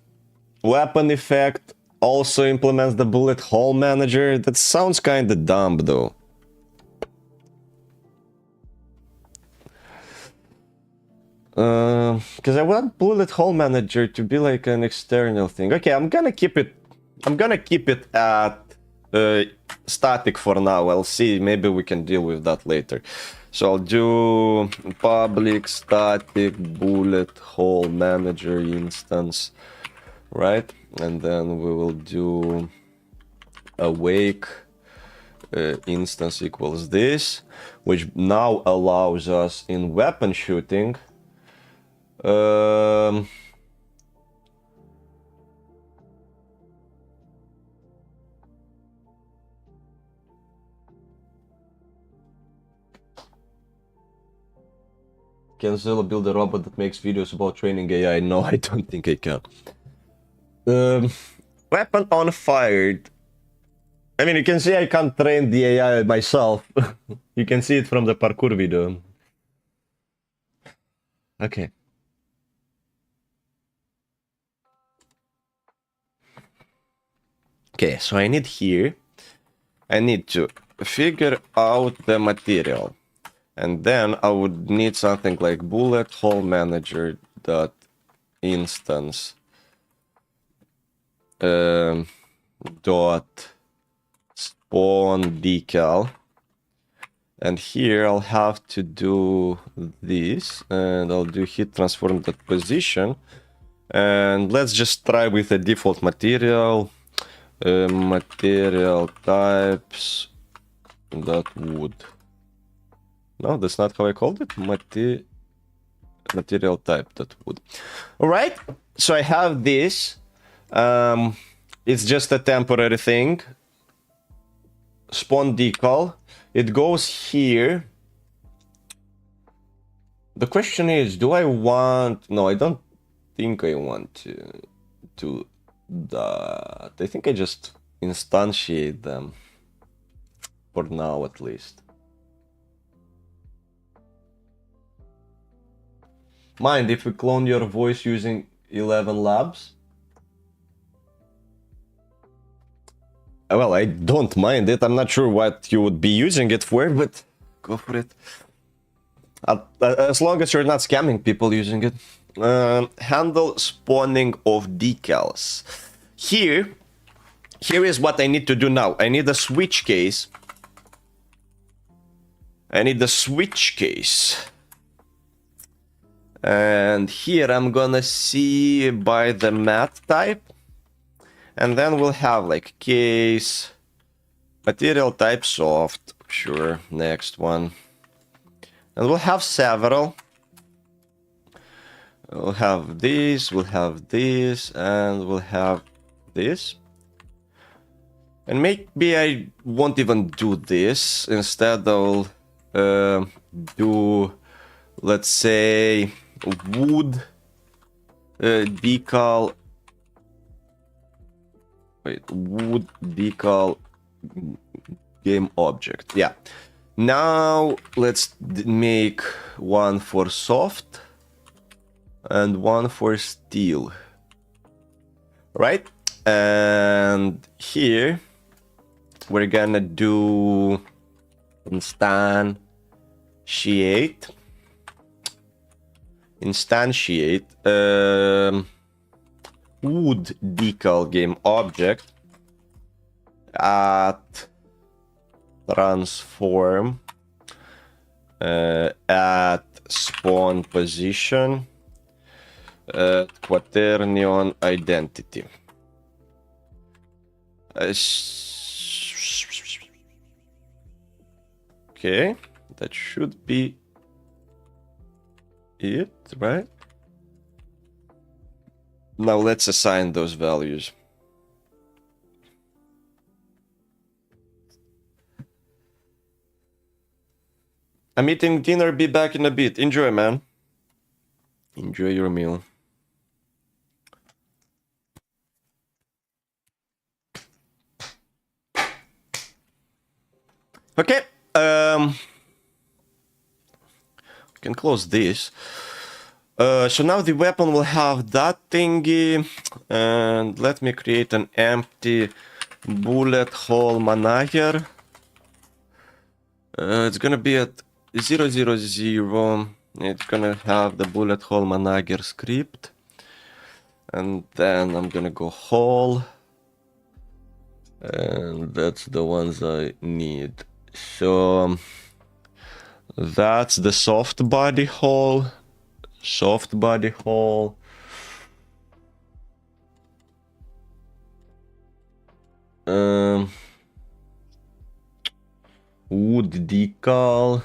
weapon effect also implements the bullet hole manager? That sounds kind of dumb though. Because I want bullet hole manager to be like an external thing. Okay, I'm gonna keep it at static for now. I'll see, maybe we can deal with that later. So I'll do public static bullet hole manager instance, right? And then we will do awake instance equals this, which now allows us in weapon shooting can Zilla build a robot that makes videos about training AI? No, I don't think I can. Weapon on fired. I mean, you can see I can't train the AI myself. You can see it from the parkour video. Okay. Okay, so I need to figure out the material. And then I would need something like bullet hole manager dot instance dot spawn decal. And here I'll have to do this, and I'll do heat transform dot position. And let's just try with a default material. Material types dot wood. No, that's not how I called it. Material type dot wood. All right. So I have this. It's just a temporary thing. Spawn decal. It goes here. The question is, do I want... No, I don't think I want to do that. I think I just instantiate them. For now, at least. Mind if we clone your voice using 11 labs? Well, I don't mind it. I'm not sure what you would be using it for, but go for it. As long as you're not scamming people using it. Handle spawning of decals. Here is what I need to do now. I need a switch case. And here I'm gonna see by the mat type. And then we'll have like case, material type soft, sure, next one. And we'll have several. We'll have this, and we'll have this. And maybe I won't even do this. Instead, I'll do, let's say, wood decal. Wait, wood decal game object. Yeah. Now let's make one for soft and one for steel. Right? And here we're gonna do instantiate wood decal game object at transform at spawn position quaternion identity. Okay, that should be it, right? Now let's assign those values. I'm eating dinner, be back in a bit. Enjoy, man. Enjoy your meal. Okay. can close this. So now the weapon will have that thingy, and let me create an empty bullet hole manager. It's gonna be at 000. It's gonna have the bullet hole manager script, and then I'm gonna go hole, and that's the ones I need. So that's the soft body hole. Soft body hole. Wood decal.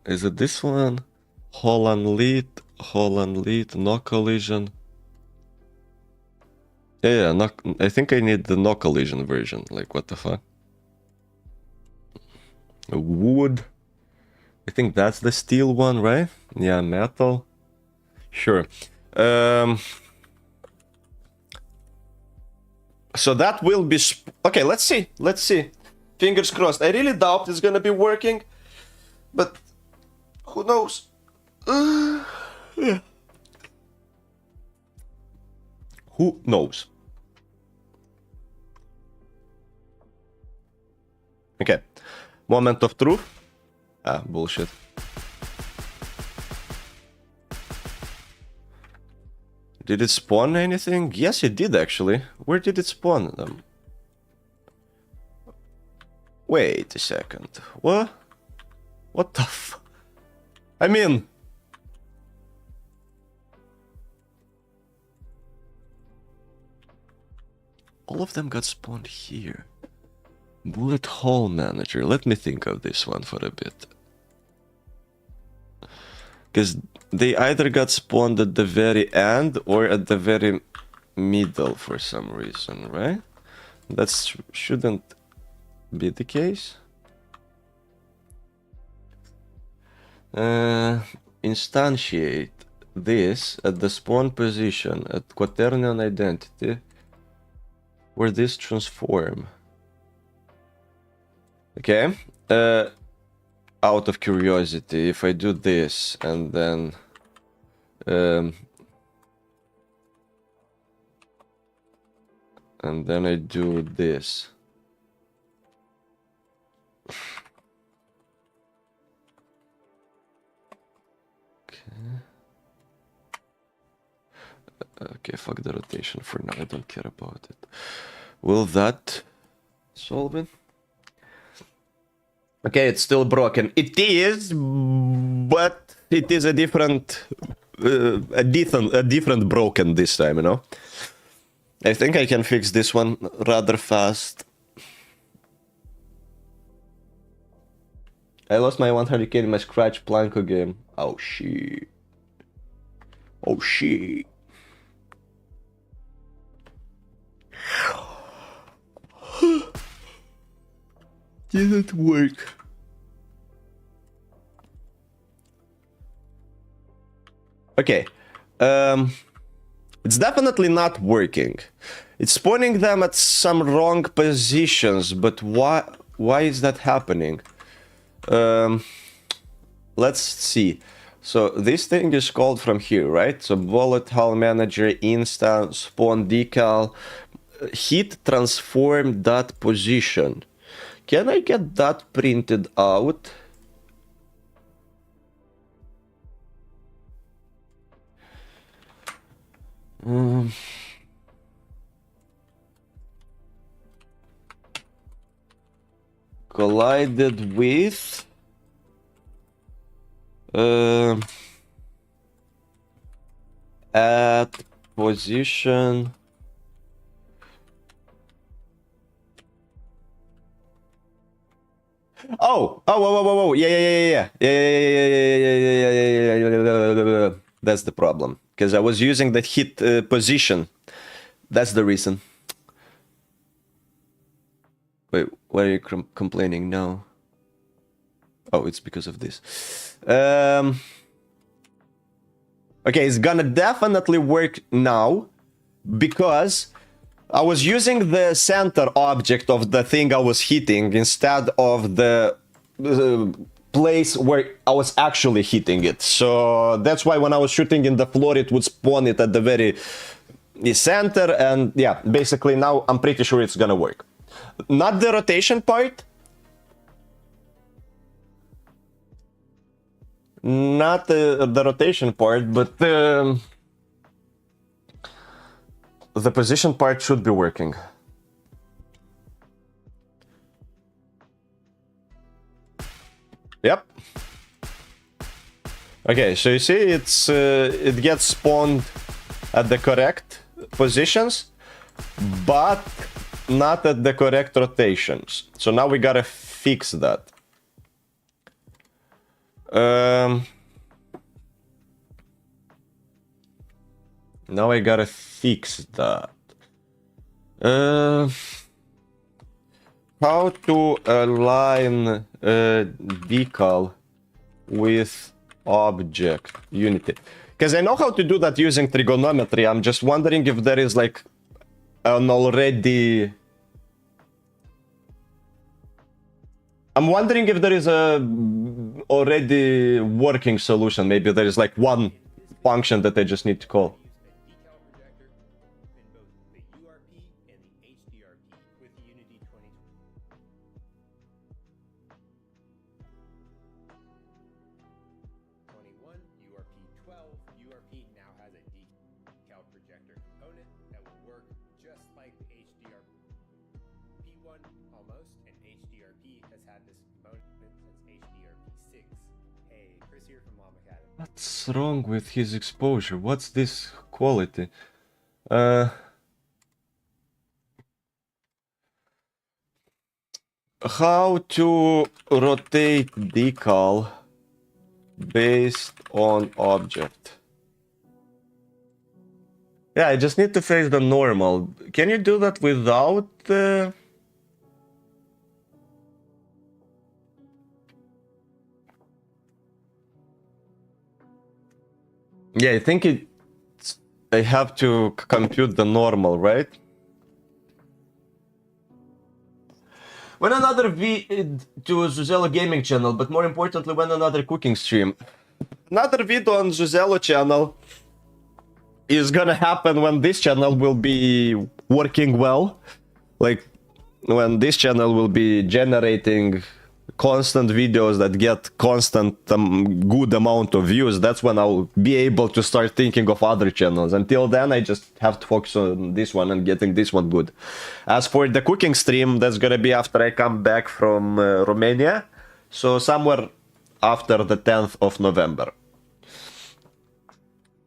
Is it this one? Hole unlit, no collision. Yeah, no, I think I need the no collision version. Like, what the fuck? Wood. I think that's the steel one, right? Yeah, metal. Sure. So that will be... Okay, let's see. Let's see. Fingers crossed. I really doubt it's gonna be working. But who knows? Yeah. Who knows? Okay. Moment of truth. Ah, bullshit. Did it spawn anything? Yes, it did actually. Where did it spawn them? Wait a second. What? What the f... I mean... all of them got spawned here. Bullet hole manager. Let me think of this one for a bit. Because they either got spawned at the very end or at the very middle for some reason, right? That shouldn't be the case. Instantiate this at the spawn position at quaternion identity where this transform. Okay. Out of curiosity, if I do this and then I do this. Okay, fuck the rotation for now. I don't care about it. Will that solve it? Okay, it's still broken. It is, but it is a different broken this time, you know? I think I can fix this one rather fast. I lost my 100k in my Scratch Planko game. Oh shit. Oh shit. Didn't work. Okay. It's definitely not working. It's spawning them at some wrong positions, but why is that happening? Let's see. So this thing is called from here, right? So bullet hole manager, instance, spawn decal, hit transform that position. Can I get that printed out? Collided with at position oh yeah that's the problem, because I was using the hit position. That's the reason. Wait, why are you complaining now? Oh, it's because of this. Okay, it's gonna definitely work now, because I was using the center object of the thing I was hitting instead of the place where I was actually hitting it. So that's why when I was shooting in the floor, it would spawn it at the very center. And yeah, basically now I'm pretty sure it's gonna work. Not the rotation part. Not the rotation part, but the position part should be working. Yep. Okay, so you see it gets spawned at the correct positions, but not at the correct rotations. So now we gotta fix that. Now I gotta fix that. How to align decal with object unity? Because I know how to do that using trigonometry. I'm just wondering if there is like an already... I'm wondering if there is a already working solution. Maybe there is like one function that I just need to call. Decal projector in both the URP and the HDRP with Unity 2021, URP 12. URP now has a decal projector component that will work just like the HDRP1 almost, and HDRP has had this component since HDRP 6. Hey, Chris here from Mom Academy. What's wrong with his exposure? What's this quality? How to rotate decal based on object? Yeah, I just need to face the normal. Can you do that without the... Yeah, I think I have to compute the normal, right? When another vid to Zuzello gaming channel, but more importantly, when another cooking stream. Another video on Zuzello channel is gonna happen when this channel will be working well. Like, when this channel will be generating constant videos that get constant good amount of views. That's when I'll be able to start thinking of other channels. Until then, I just have to focus on this one and getting this one good. As for the cooking stream, that's gonna be after I come back from Romania, so somewhere after the 10th of November.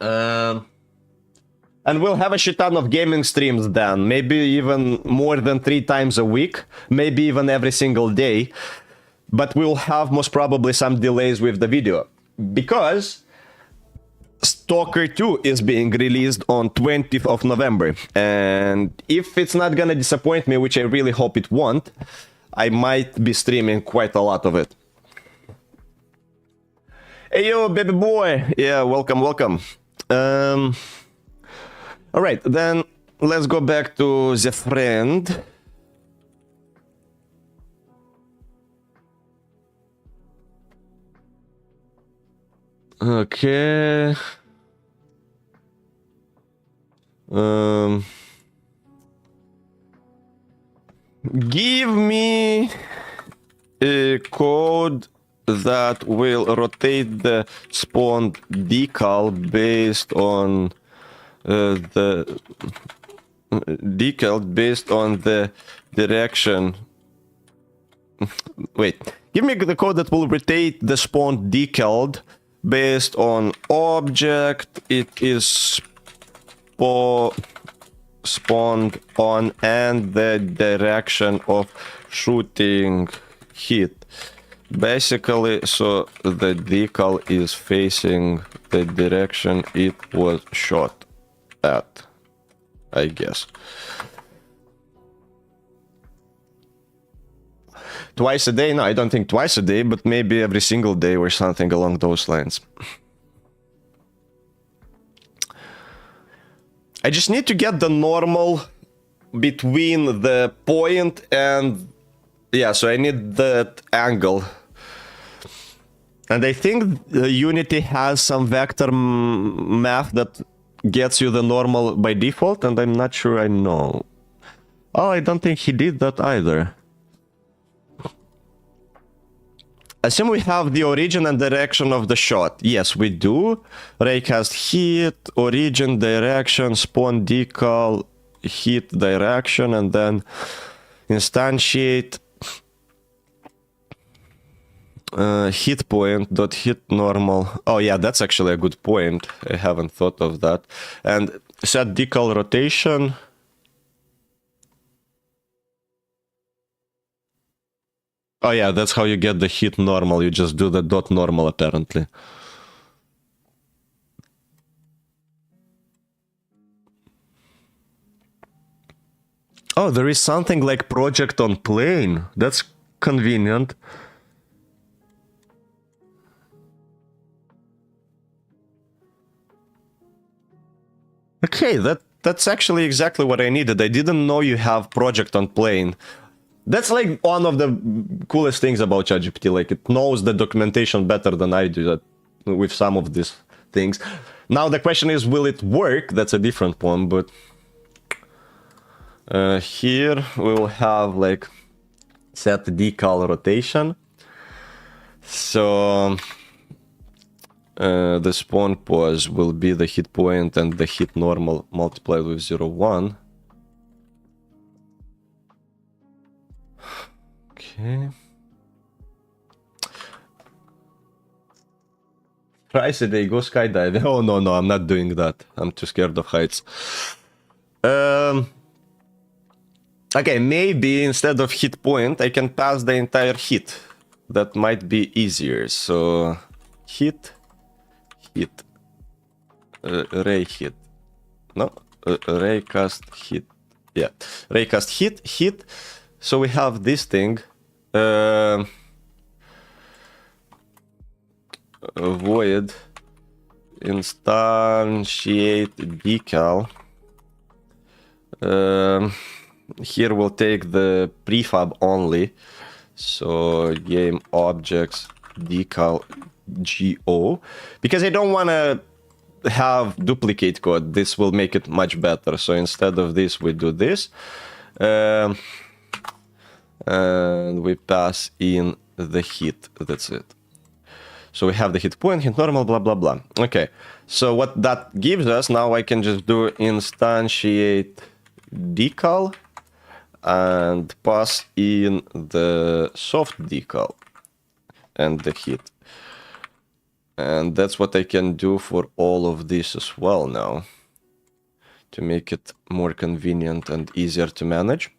And we'll have a shit ton of gaming streams then, maybe even more than 3 times a week, maybe even every single day. But we'll have most probably some delays with the video, because Stalker 2 is being released on 20th of November. And if it's not gonna disappoint me, which I really hope it won't, I might be streaming quite a lot of it. Hey yo, baby boy! Yeah, welcome, welcome. Alright, then let's go back to the friend. Okay. Give me a code that will rotate the spawn decal based on the direction. Wait, give me the code that will rotate the spawn decal based on object it is spawned on and the direction of shooting hit. Basically, so the decal is facing the direction it was shot at, I guess. Twice a day? No, I don't think twice a day, but maybe every single day or something along those lines. I just need to get the normal between the point and... Yeah, so I need that angle. And I think Unity has some vector math that gets you the normal by default, and I'm not sure I know. Oh, I don't think he did that either. Assume we have the origin and direction of the shot. Yes, we do. Raycast hit, origin, direction, spawn decal, hit, direction, and then instantiate hit point dot hit normal. Oh yeah, that's actually a good point. I haven't thought of that. And set decal rotation. Oh yeah, that's how you get the hit normal. You just do the dot normal apparently. Oh, there is something like project on plane. That's convenient. Okay, that's actually exactly what I needed. I didn't know you have project on plane. That's like one of the coolest things about ChatGPT. Like it knows the documentation better than I do with some of these things. Now the question is, will it work? That's a different one, but here we will have like set decal rotation. So the spawn pose will be the hit point and the hit normal multiplied with 0, 1. Okay. Twice a day, go skydiving. Oh no, I'm not doing that. I'm too scared of heights. Okay, maybe instead of hit point, I can pass the entire hit. That might be easier. So hit, ray hit. No, raycast hit. Yeah, raycast hit. So we have this thing. Void instantiate decal. Here we'll take the prefab only. So game objects decal go, because I don't want to have duplicate code. This will make it much better. So instead of this, we do this. And we pass in the hit. That's it. So we have the hit point, hit normal, blah, blah, blah. Okay. So what that gives us, now I can just do instantiate decal and pass in the soft decal and the hit. And that's what I can do for all of this as well now, to make it more convenient and easier to manage.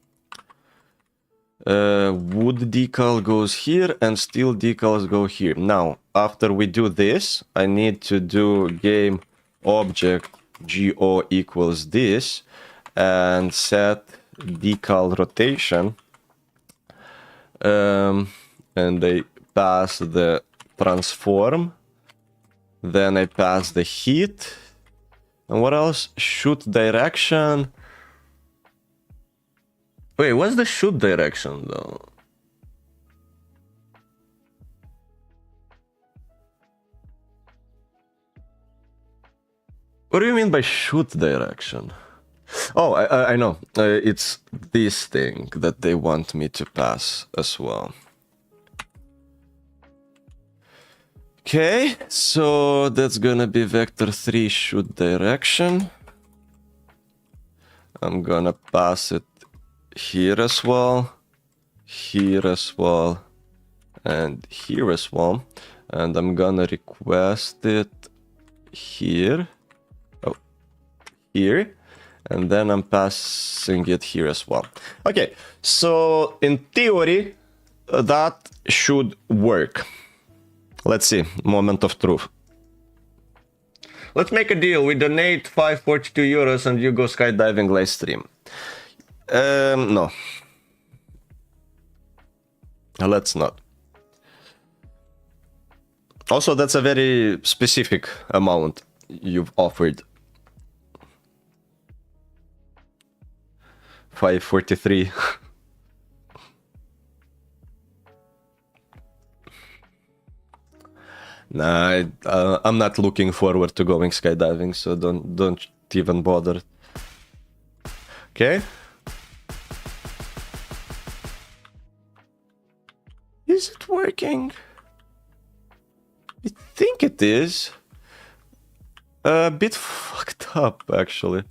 Wood decal goes here and steel decals go here. Now, after we do this, I need to do game object go equals this and set decal rotation. And I pass the transform. Then I pass the hit. And what else? Shoot direction. Wait, what's the shoot direction though? What do you mean by shoot direction? Oh, I know. It's this thing that they want me to pass as well. Okay, so that's gonna be vector3 shoot direction. I'm gonna pass it here as well, and here as well. And I'm gonna request it here. Oh, here. And then I'm passing it here as well. Okay, so in theory, that should work. Let's see, moment of truth. Let's make a deal. We donate 542 euros and you go skydiving live stream. No. Let's not. Also, that's a very specific amount you've offered. 543. Nah, I'm not looking forward to going skydiving, so don't even bother. Okay. Is it working? I think it is. A bit fucked up, actually.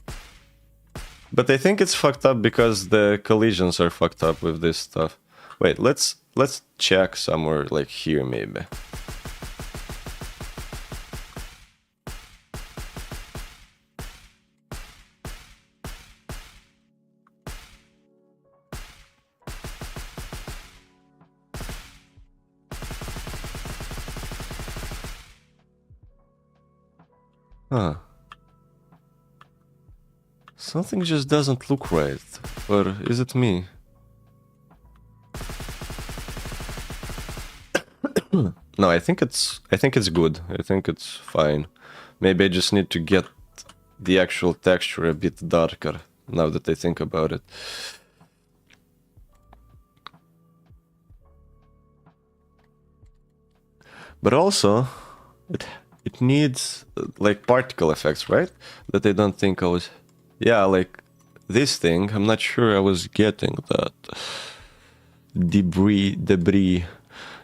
But I think it's fucked up because the collisions are fucked up with this stuff. Wait, let's check somewhere like here maybe. Huh. Something just doesn't look right. Or is it me? No, I think it's good. I think it's fine. Maybe I just need to get the actual texture a bit darker now that I think about it. But also it needs like particle effects, right? That I don't think I was. Yeah, like this thing, I'm not sure I was getting that. Debris.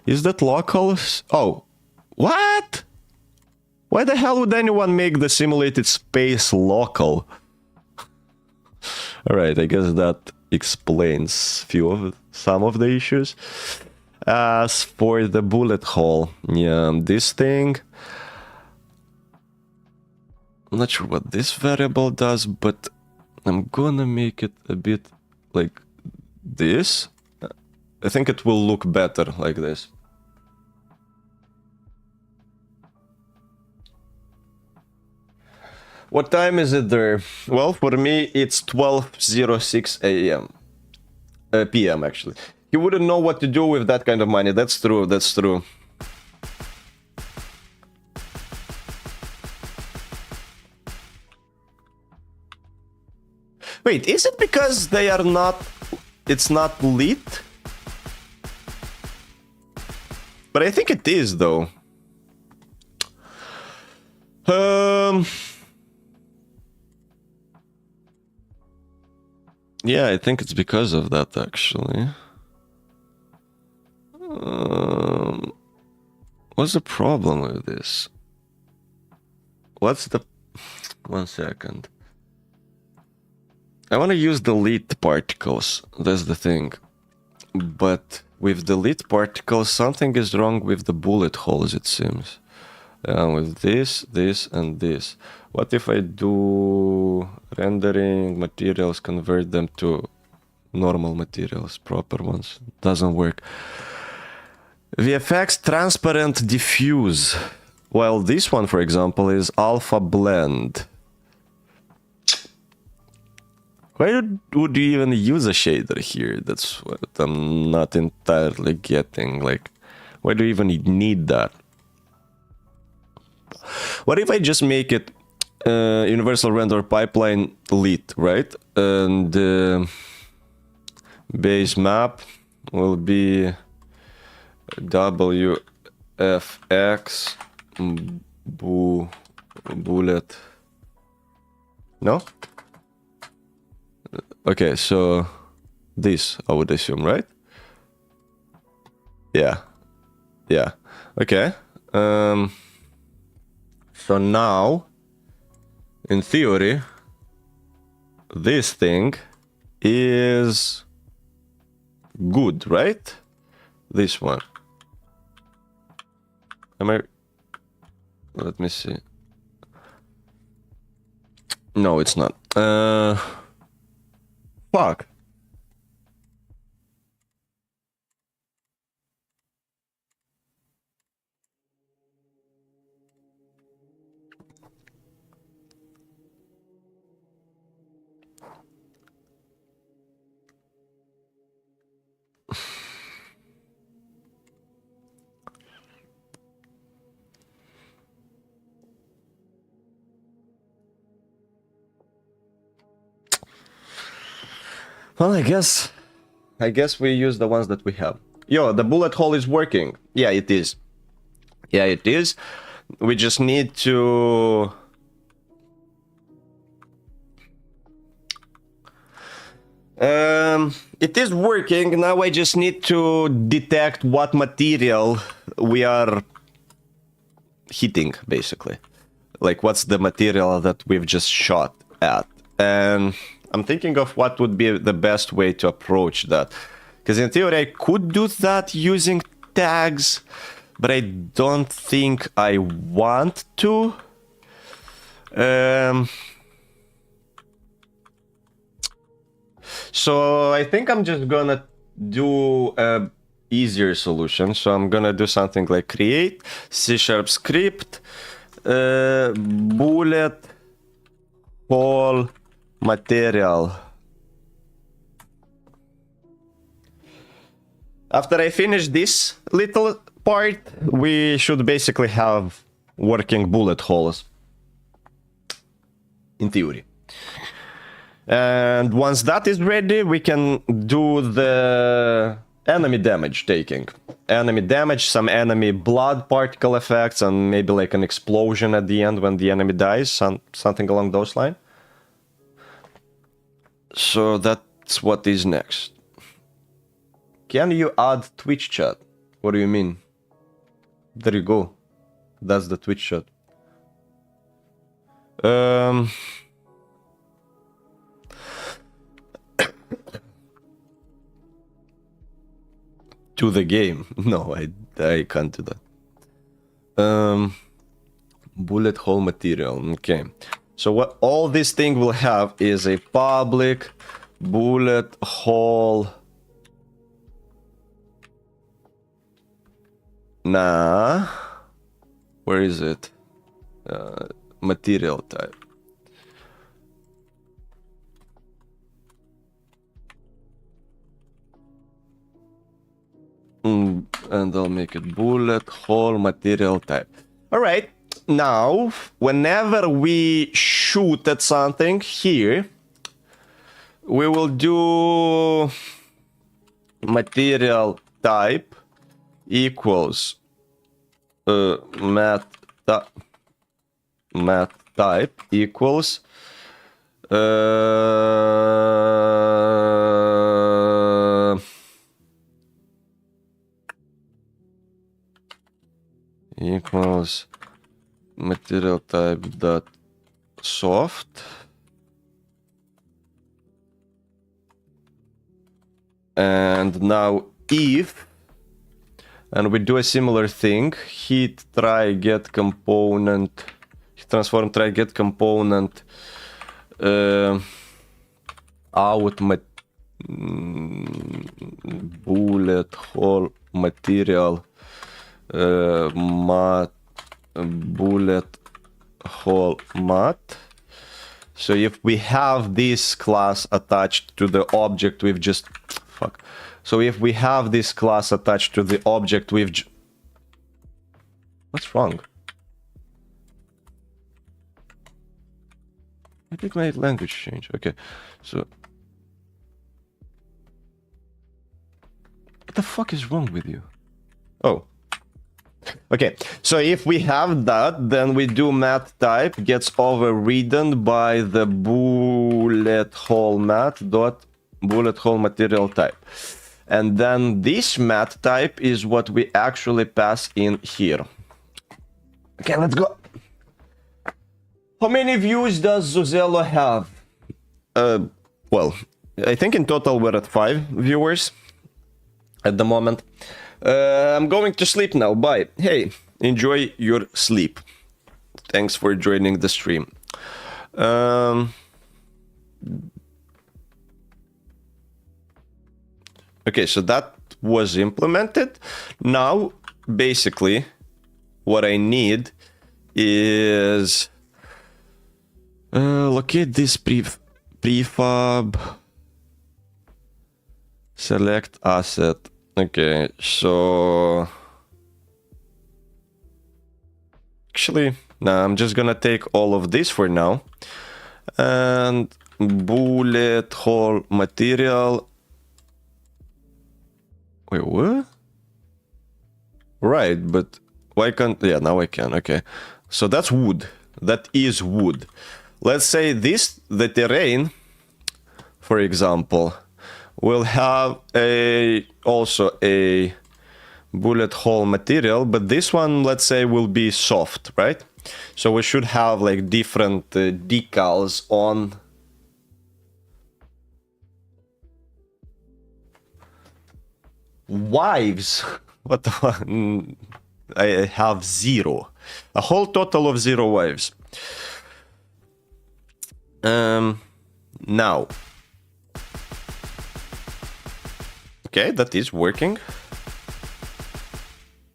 Is that local? Oh, what? Why the hell would anyone make the simulated space local? Alright, I guess that explains some of the issues. As for the bullet hole, yeah, this thing... I'm not sure what this variable does, but I'm gonna make it a bit like this. I think it will look better like this. What time is it there? Well, for me, it's 12:06 a.m. PM, actually. You wouldn't know what to do with that kind of money. That's true, that's true. Wait, is it because they are not... It's not lit? But I think it is, though. Yeah, I think it's because of that, actually. What's the problem with this? What's the... 1 second. I want to use the lit particles. That's the thing. But with the lit particles, something is wrong with the bullet holes, it seems. With this, and this. What if I do rendering materials, convert them to normal materials, proper ones? Doesn't work. VFX transparent diffuse. Well, this one, for example, is alpha blend. Why would you even use a shader here? That's what I'm not entirely getting. Like, why do you even need that? What if I just make it universal render pipeline lit, right? And base map will be WFX bullet. No? Okay, so this I would assume, right? Yeah. Yeah. Okay. So now, in theory, this thing is good, right? This one. Am I... Let me see. No, it's not. Fuck. Well, I guess we use the ones that we have. Yo, the bullet hole is working. Yeah, it is. Yeah, it is. We just need to... it is working. Now I just need to detect what material we are hitting, basically. Like, what's the material that we've just shot at? And I'm thinking of what would be the best way to approach that. Because in theory, I could do that using tags, but I don't think I want to. So I think I'm just gonna do a easier solution. So I'm gonna do something like create C# script bullet hole material. After I finish this little part, we should basically have working bullet holes in theory. And once that is ready, we can do the enemy damage taking. Enemy damage, some enemy blood particle effects, and maybe like an explosion at the end when the enemy dies, something along those lines. So that's what is next. Can you add Twitch chat? What do you mean? There you go. That's the Twitch chat. To the game. No, I can't do that. Bullet hole material. Okay. So what all this thing will have is a public bullet hole. Nah. Where is it? Material type. And I'll make it bullet hole material type. All right. Now, whenever we shoot at something here, we will do material type equals mat type equals equals material type dot soft and now if, and we do a similar thing, hit try get component, transform try get component out bullet hole material mat bullet hole mat. So if we have this class attached to the object we've just so if we have this class attached to the object we've what's wrong? I did my language change. Okay, so what the fuck is wrong with you? Oh. Okay, so if we have that, then we do mat type gets overridden by the bullet hole mat dot bullet hole material type. And then this mat type is what we actually pass in here. Okay, let's go. How many views does Zuzello have? Well, I think in total we're at 5 viewers at the moment. I'm going to sleep now. Bye. Hey, enjoy your sleep. Thanks for joining the stream. Okay, so that was implemented. Now, basically, what I need is locate this prefab, select asset. Okay, so actually, no, I'm just gonna take all of this for now. And bullet hole material. Wait, what? Right, but Why can't... Yeah, now I can. Okay. So that's wood. That is wood. Let's say this, the terrain, for example, will have also a bullet hole material, but this one, let's say, will be soft, right? So we should have like different decals on wives. What the fuck? I have 0. A whole total of 0 wives. Now. Okay, that is working.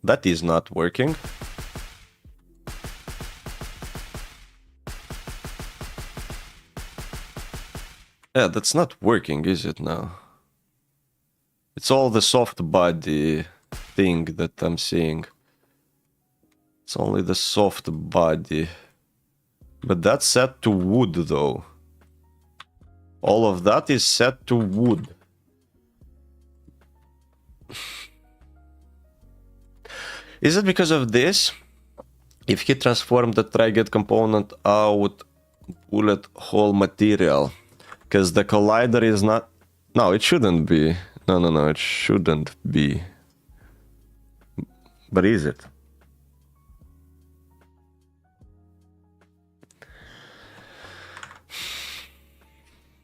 That is not working. Yeah, that's not working, is it now? It's all the soft body thing that I'm seeing. It's only the soft body. But that's set to wood, though. All of that is set to wood. Is it because of this? If he transformed the Tri-Get component out bullet hole material. Because the collider is not... No, it shouldn't be. No, it shouldn't be. But is it?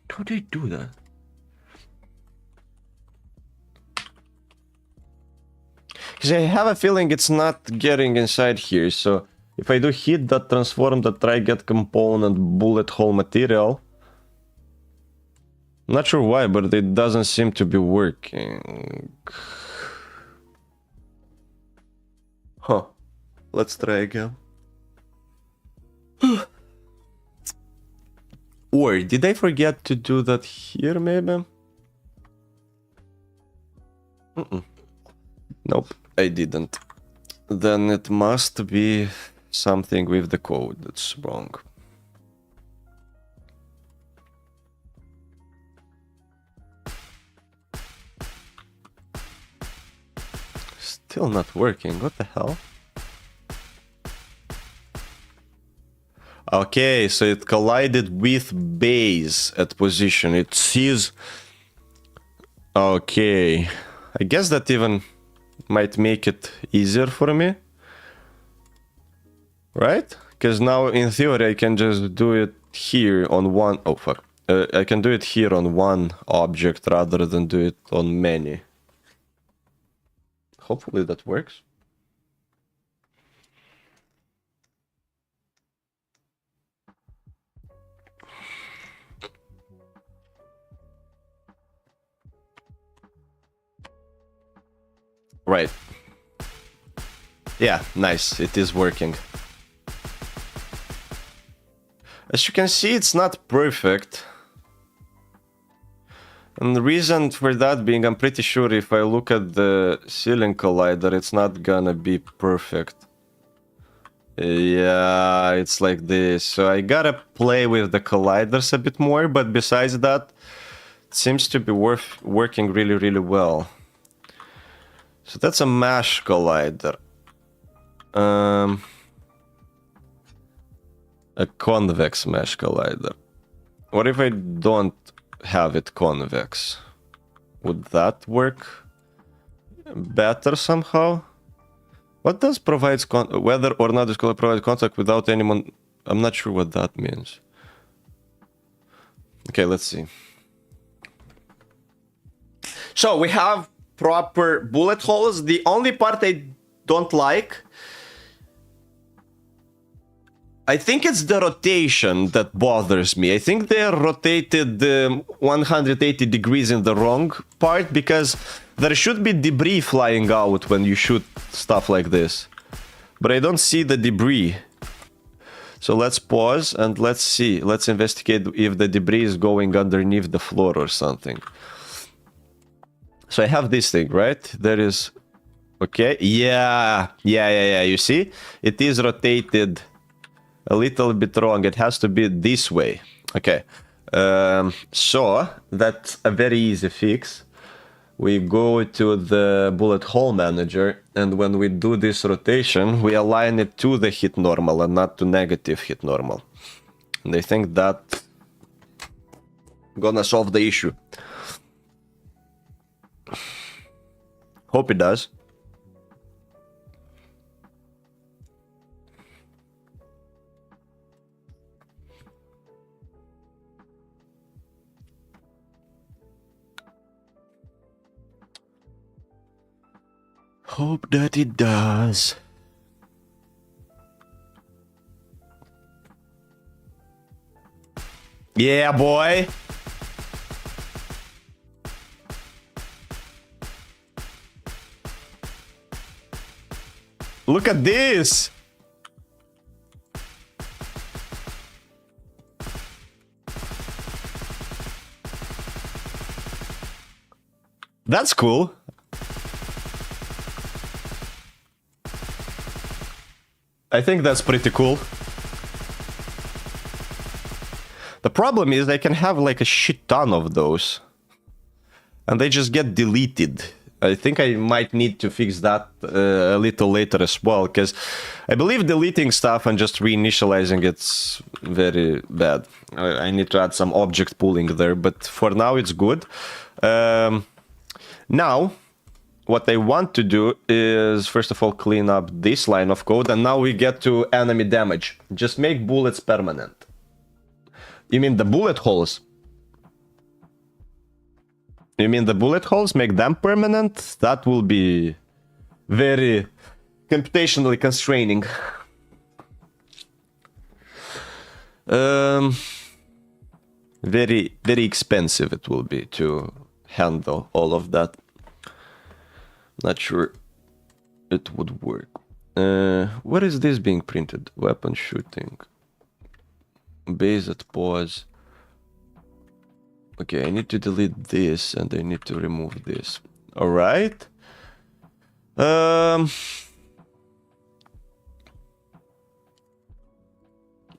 How do you do that? Because I have a feeling it's not getting inside here. So if I do hit that transform the Tri-Get component bullet hole material, not sure why, but it doesn't seem to be working. Huh. Let's try again. Or did I forget to do that here, maybe? Nope, I didn't. Then it must be something with the code that's wrong. Still not working, what the hell? Okay, so it collided with base at position. It sees... Okay. I guess that even might make it easier for me. Right? Because now, in theory, I can just do it here on one... Oh, fuck. I can do it here on one object rather than do it on many. Hopefully that works. Right. Yeah, nice. It is working. As you can see, it's not perfect. And the reason for that being, I'm pretty sure if I look at the ceiling collider, it's not gonna be perfect. Yeah, it's like this. So I gotta play with the colliders a bit more, but besides that, it seems to be working really, really well. So that's a mesh collider. A convex mesh collider. What if I don't have it convex? Would that work better somehow? What does provides whether or not this color provides contact without anyone? I'm not sure what that means. Okay, let's see. So we have proper bullet holes. The only part I don't like, I think it's the rotation that bothers me. I think they are rotated 180 degrees in the wrong part, because there should be debris flying out when you shoot stuff like this. But I don't see the debris. So let's pause and let's see. Let's investigate if the debris is going underneath the floor or something. So I have this thing, right? There is... Okay, yeah. You see? It is rotated a little bit wrong. It has to be this way. Okay. So that's a very easy fix. we go to the bullet hole manager, and when we do this rotation, we align it to the hit normal and not to negative hit normal. And I think that gonna solve the issue. Hope it does. Hope that it does. Yeah, boy. Look at this. That's cool. I think that's pretty cool. The problem is I can have like a shit ton of those. And they just get deleted. I think I might need to fix that a little later as well, because I believe deleting stuff and just reinitializing it's very bad. I need to add some object pooling there, but for now it's good. Now, what I want to do is, first of all, clean up this line of code, and now we get to enemy damage. Just make bullets permanent. You mean the bullet holes? You mean the bullet holes, make them permanent? That will be very computationally constraining. Very, very expensive it will be to handle all of that. Not sure it would work. What is this being printed? Weapon shooting. Base at pause. Okay, I need to delete this and I need to remove this. Alright.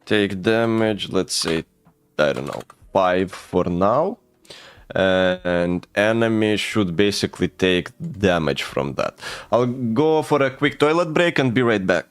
Take damage, let's say, I don't know, 5 for now. And enemy should basically take damage from that. I'll go for a quick toilet break and be right back.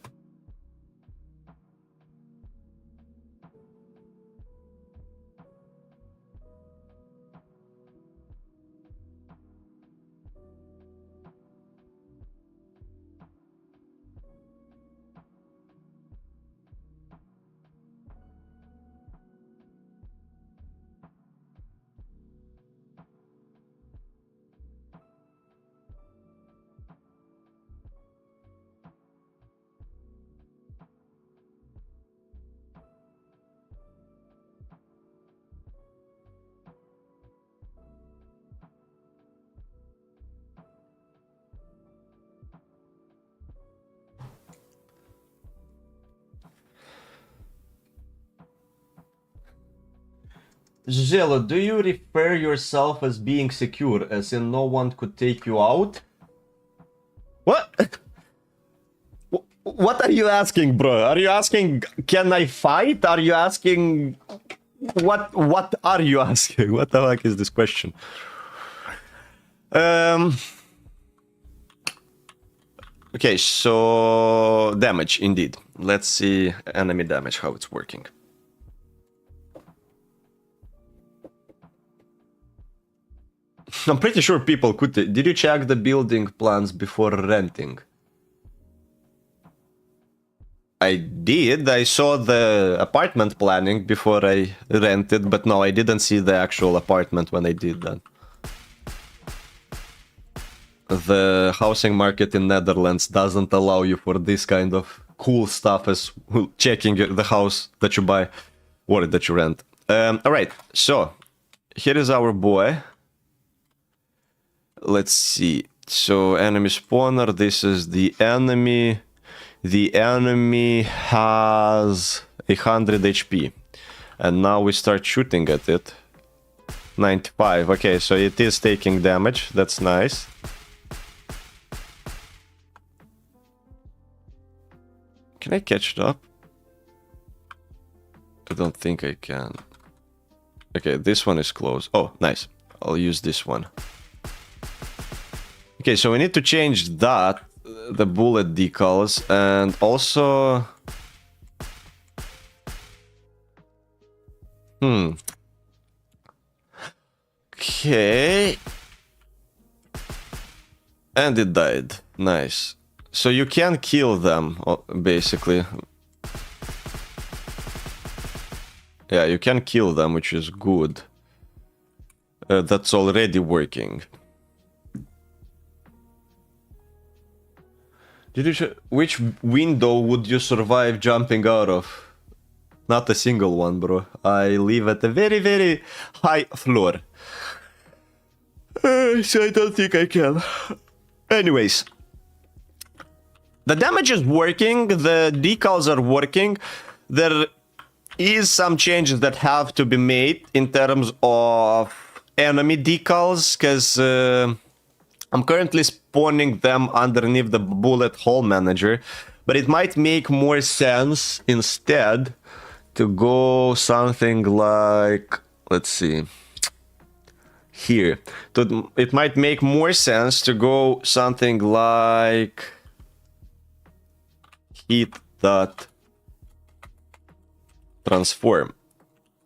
Zelo, do you refer yourself as being secure, as in no one could take you out? What? What are you asking, bro? Are you asking, can I fight? Are you asking, what are you asking? What the heck is this question? Okay, so damage, indeed. Let's see enemy damage, how it's working. I'm pretty sure people could... Did you check the building plans before renting? I did. I saw the apartment planning before I rented, but no, I didn't see the actual apartment when I did that. The housing market in Netherlands doesn't allow you for this kind of cool stuff as checking the house that you buy or that you rent. Alright, so here is our boy. Let's see. So enemy spawner, this is the enemy. The enemy has 100 HP. And now we start shooting at it. 95. Okay, so it is taking damage. That's nice. Can I catch it up? I don't think I can. Okay, this one is close. Oh, nice. I'll use this one. Okay, so we need to change that, the bullet decals, and also... Okay. And it died. Nice. So you can kill them, basically. Yeah, you can kill them, which is good. That's already working. Which window would you survive jumping out of? Not a single one, bro. I live at a very, very high floor. So I don't think I can. Anyways. The damage is working. The decals are working. There is some changes that have to be made in terms of enemy decals, because I'm currently spawning them underneath the bullet hole manager, but it might make more sense instead to go something like, let's see, here. It might make more sense to go something like heat dot transform.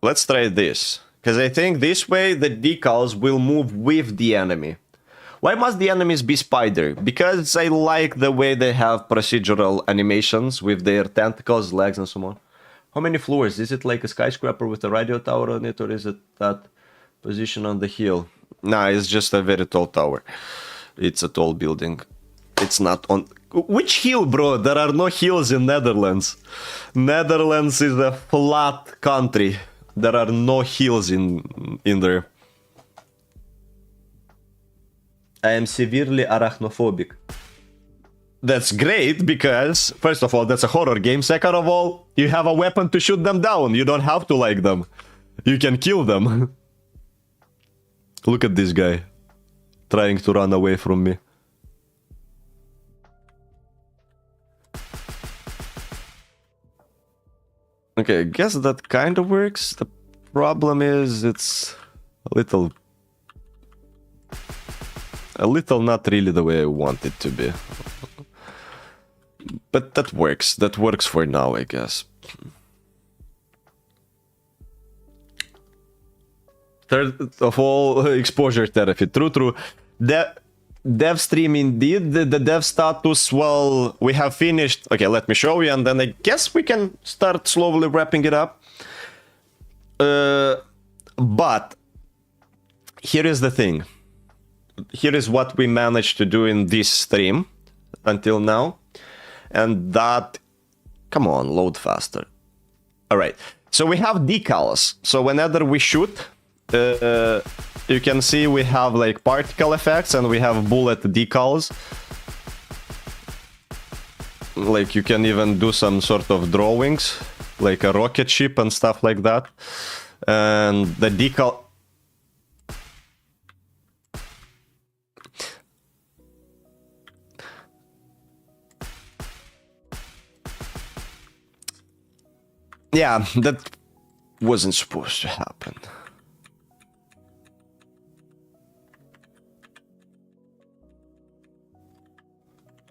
Let's try this, because I think this way the decals will move with the enemy. Why must the enemies be spider? Because I like the way they have procedural animations with their tentacles, legs, and so on. How many floors? Is it like a skyscraper with a radio tower on it, or is it that position on the hill? Nah, it's just a very tall tower. It's a tall building. It's not on... Which hill, bro? There are no hills in Netherlands. Netherlands is a flat country. There are no hills in there. I am severely arachnophobic. That's great because, first of all, that's a horror game. Second of all, you have a weapon to shoot them down. You don't have to like them. You can kill them. Look at this guy trying to run away from me. Okay, I guess that kind of works. The problem is it's a little not really the way I want it to be. But that works. That works for now, I guess. Third of all, exposure therapy. True. Dev stream indeed. The dev status, well, we have finished. Okay, let me show you, and then I guess we can start slowly wrapping it up. But here is the thing. Here is what we managed to do in this stream until now. And that... Come on, load faster. Alright, so we have decals. So whenever we shoot, you can see we have like particle effects and we have bullet decals. Like you can even do some sort of drawings, like a rocket ship and stuff like that. And the decal... Yeah, that wasn't supposed to happen.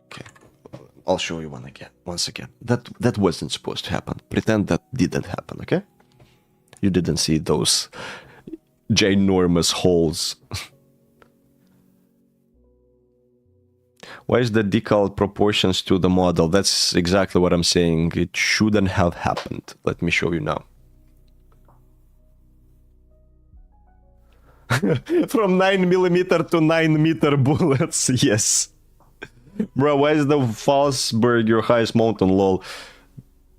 Okay, I'll show you once again. That wasn't supposed to happen. Pretend that didn't happen, okay? You didn't see those ginormous holes. Why is the decal proportions to the model? That's exactly what I'm saying. It shouldn't have happened. Let me show you now. From 9mm to 9m bullets, yes. Bro, why is the Falsberg your highest mountain, lol?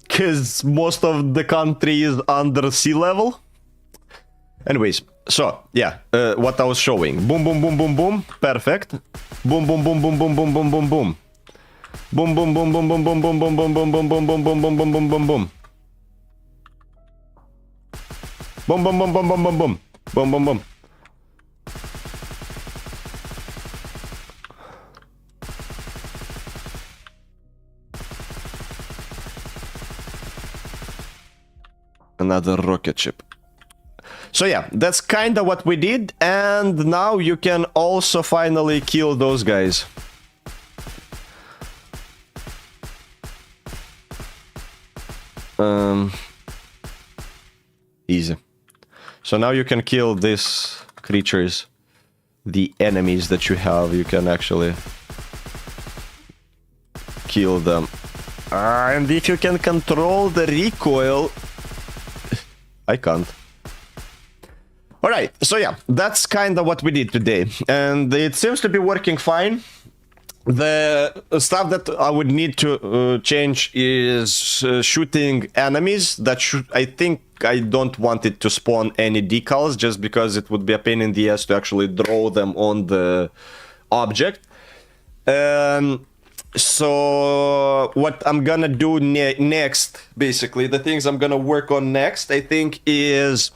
Because most of the country is under sea level. Anyways, so, yeah, what I was showing. Boom, boom, boom, boom, boom. Perfect. Boom, boom, boom, boom, boom, boom, boom, boom, boom. Boom, boom, boom, boom, boom, boom, boom, boom, boom, boom, boom, boom, boom, boom, boom, boom, boom, boom, boom. Boom, boom, boom, boom, boom, boom, boom. Boom, boom, boom. Another rocket ship. So yeah, that's kind of what we did, and now you can also finally kill those guys. Easy. So now you can kill these creatures, the enemies that you have. You can actually kill them. And if you can control the recoil, I can't. All right, so yeah, that's kind of what we did today, and it seems to be working fine. The stuff that I would need to change is shooting enemies. That I think I don't want it to spawn any decals, just because it would be a pain in the ass to actually draw them on the object. So what I'm gonna do next, basically, the things I'm gonna work on next, I think, is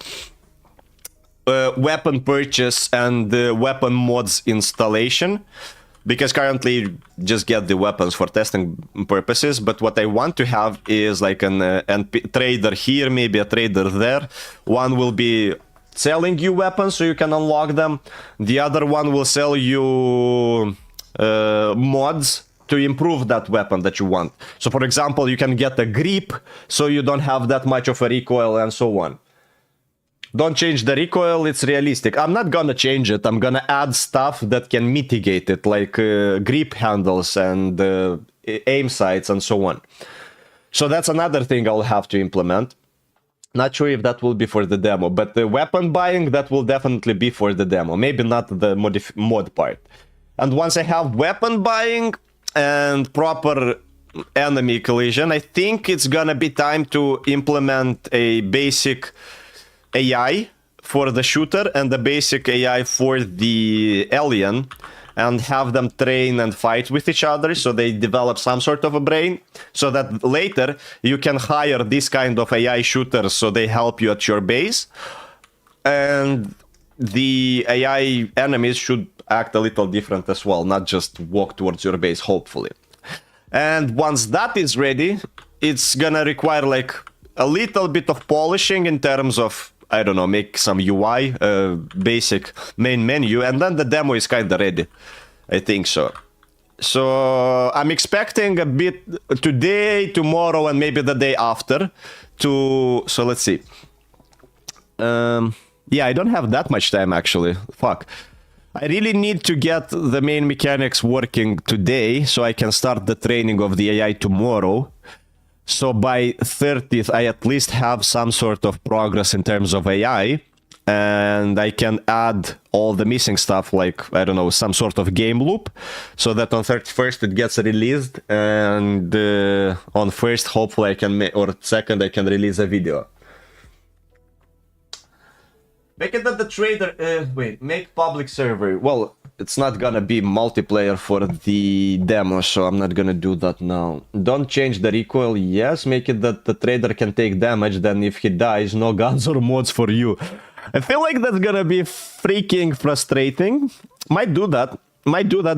weapon purchase and the weapon mods installation. Because currently you just get the weapons for testing purposes, but what I want to have is like an trader here, maybe a trader there. One will be selling you weapons so you can unlock them. The other one will sell you mods to improve that weapon that you want. So for example, you can get a grip so you don't have that much of a recoil and so on. Don't change the recoil, it's realistic. I'm not gonna change it, I'm gonna add stuff that can mitigate it, like grip handles and aim sights and so on. So that's another thing I'll have to implement. Not sure if that will be for the demo, but the weapon buying, that will definitely be for the demo. Maybe not the mod part. And once I have weapon buying and proper enemy collision, I think it's gonna be time to implement a basic AI for the shooter and the basic AI for the alien, and have them train and fight with each other so they develop some sort of a brain, so that later you can hire this kind of AI shooters so they help you at your base, and the AI enemies should act a little different as well, not just walk towards your base, hopefully. And once that is ready, it's gonna require like a little bit of polishing in terms of, I don't know, make some UI, basic main menu, and then the demo is kind of ready. I think so. So I'm expecting a bit today, tomorrow, and maybe the day after to... So let's see. Yeah, I don't have that much time, actually. Fuck. I really need to get the main mechanics working today so I can start the training of the AI tomorrow. So by 30th, I at least have some sort of progress in terms of AI, and I can add all the missing stuff, like, I don't know, some sort of game loop, so that on 31st it gets released, and on 1st, hopefully I can, or 2nd, I can release a video. Make it that the trader, make public server. Well, it's not gonna be multiplayer for the demo, so I'm not gonna do that now. Don't change the recoil, yes, make it that the trader can take damage, then if he dies, no guns or mods for you. I feel like that's gonna be freaking frustrating. Might do that,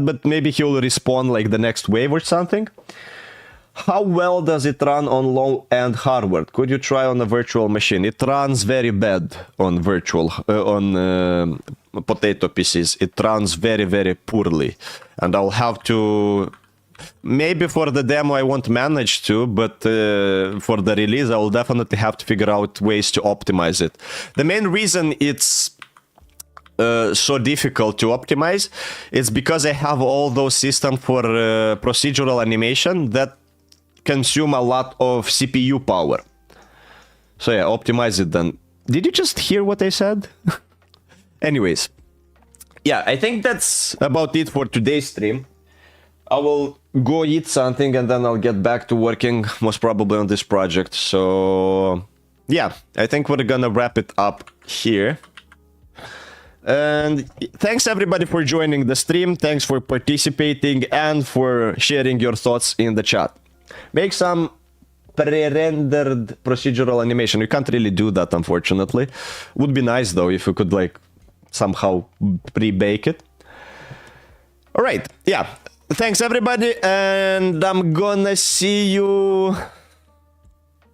but maybe he'll respawn like the next wave or something. How well does it run on low-end hardware? Could you try on a virtual machine? It runs very bad on virtual, on potato PCs. It runs very, very poorly. And I'll have to... Maybe for the demo I won't manage to, but for the release I will definitely have to figure out ways to optimize it. The main reason it's so difficult to optimize is because I have all those systems for procedural animation that consume a lot of CPU power. So yeah, optimize it then. Did you just hear what I said? Anyways. Yeah, I think that's about it for today's stream. I will go eat something and then I'll get back to working most probably on this project. So yeah, I think we're gonna wrap it up here. And thanks everybody for joining the stream. Thanks for participating and for sharing your thoughts in the chat. Make some pre-rendered procedural animation. You can't really do that, unfortunately. Would be nice though if you could like somehow pre-bake it. All right, yeah. Thanks everybody, and I'm gonna see you...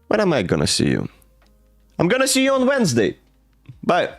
When am I gonna see you? I'm gonna see you on Wednesday. Bye.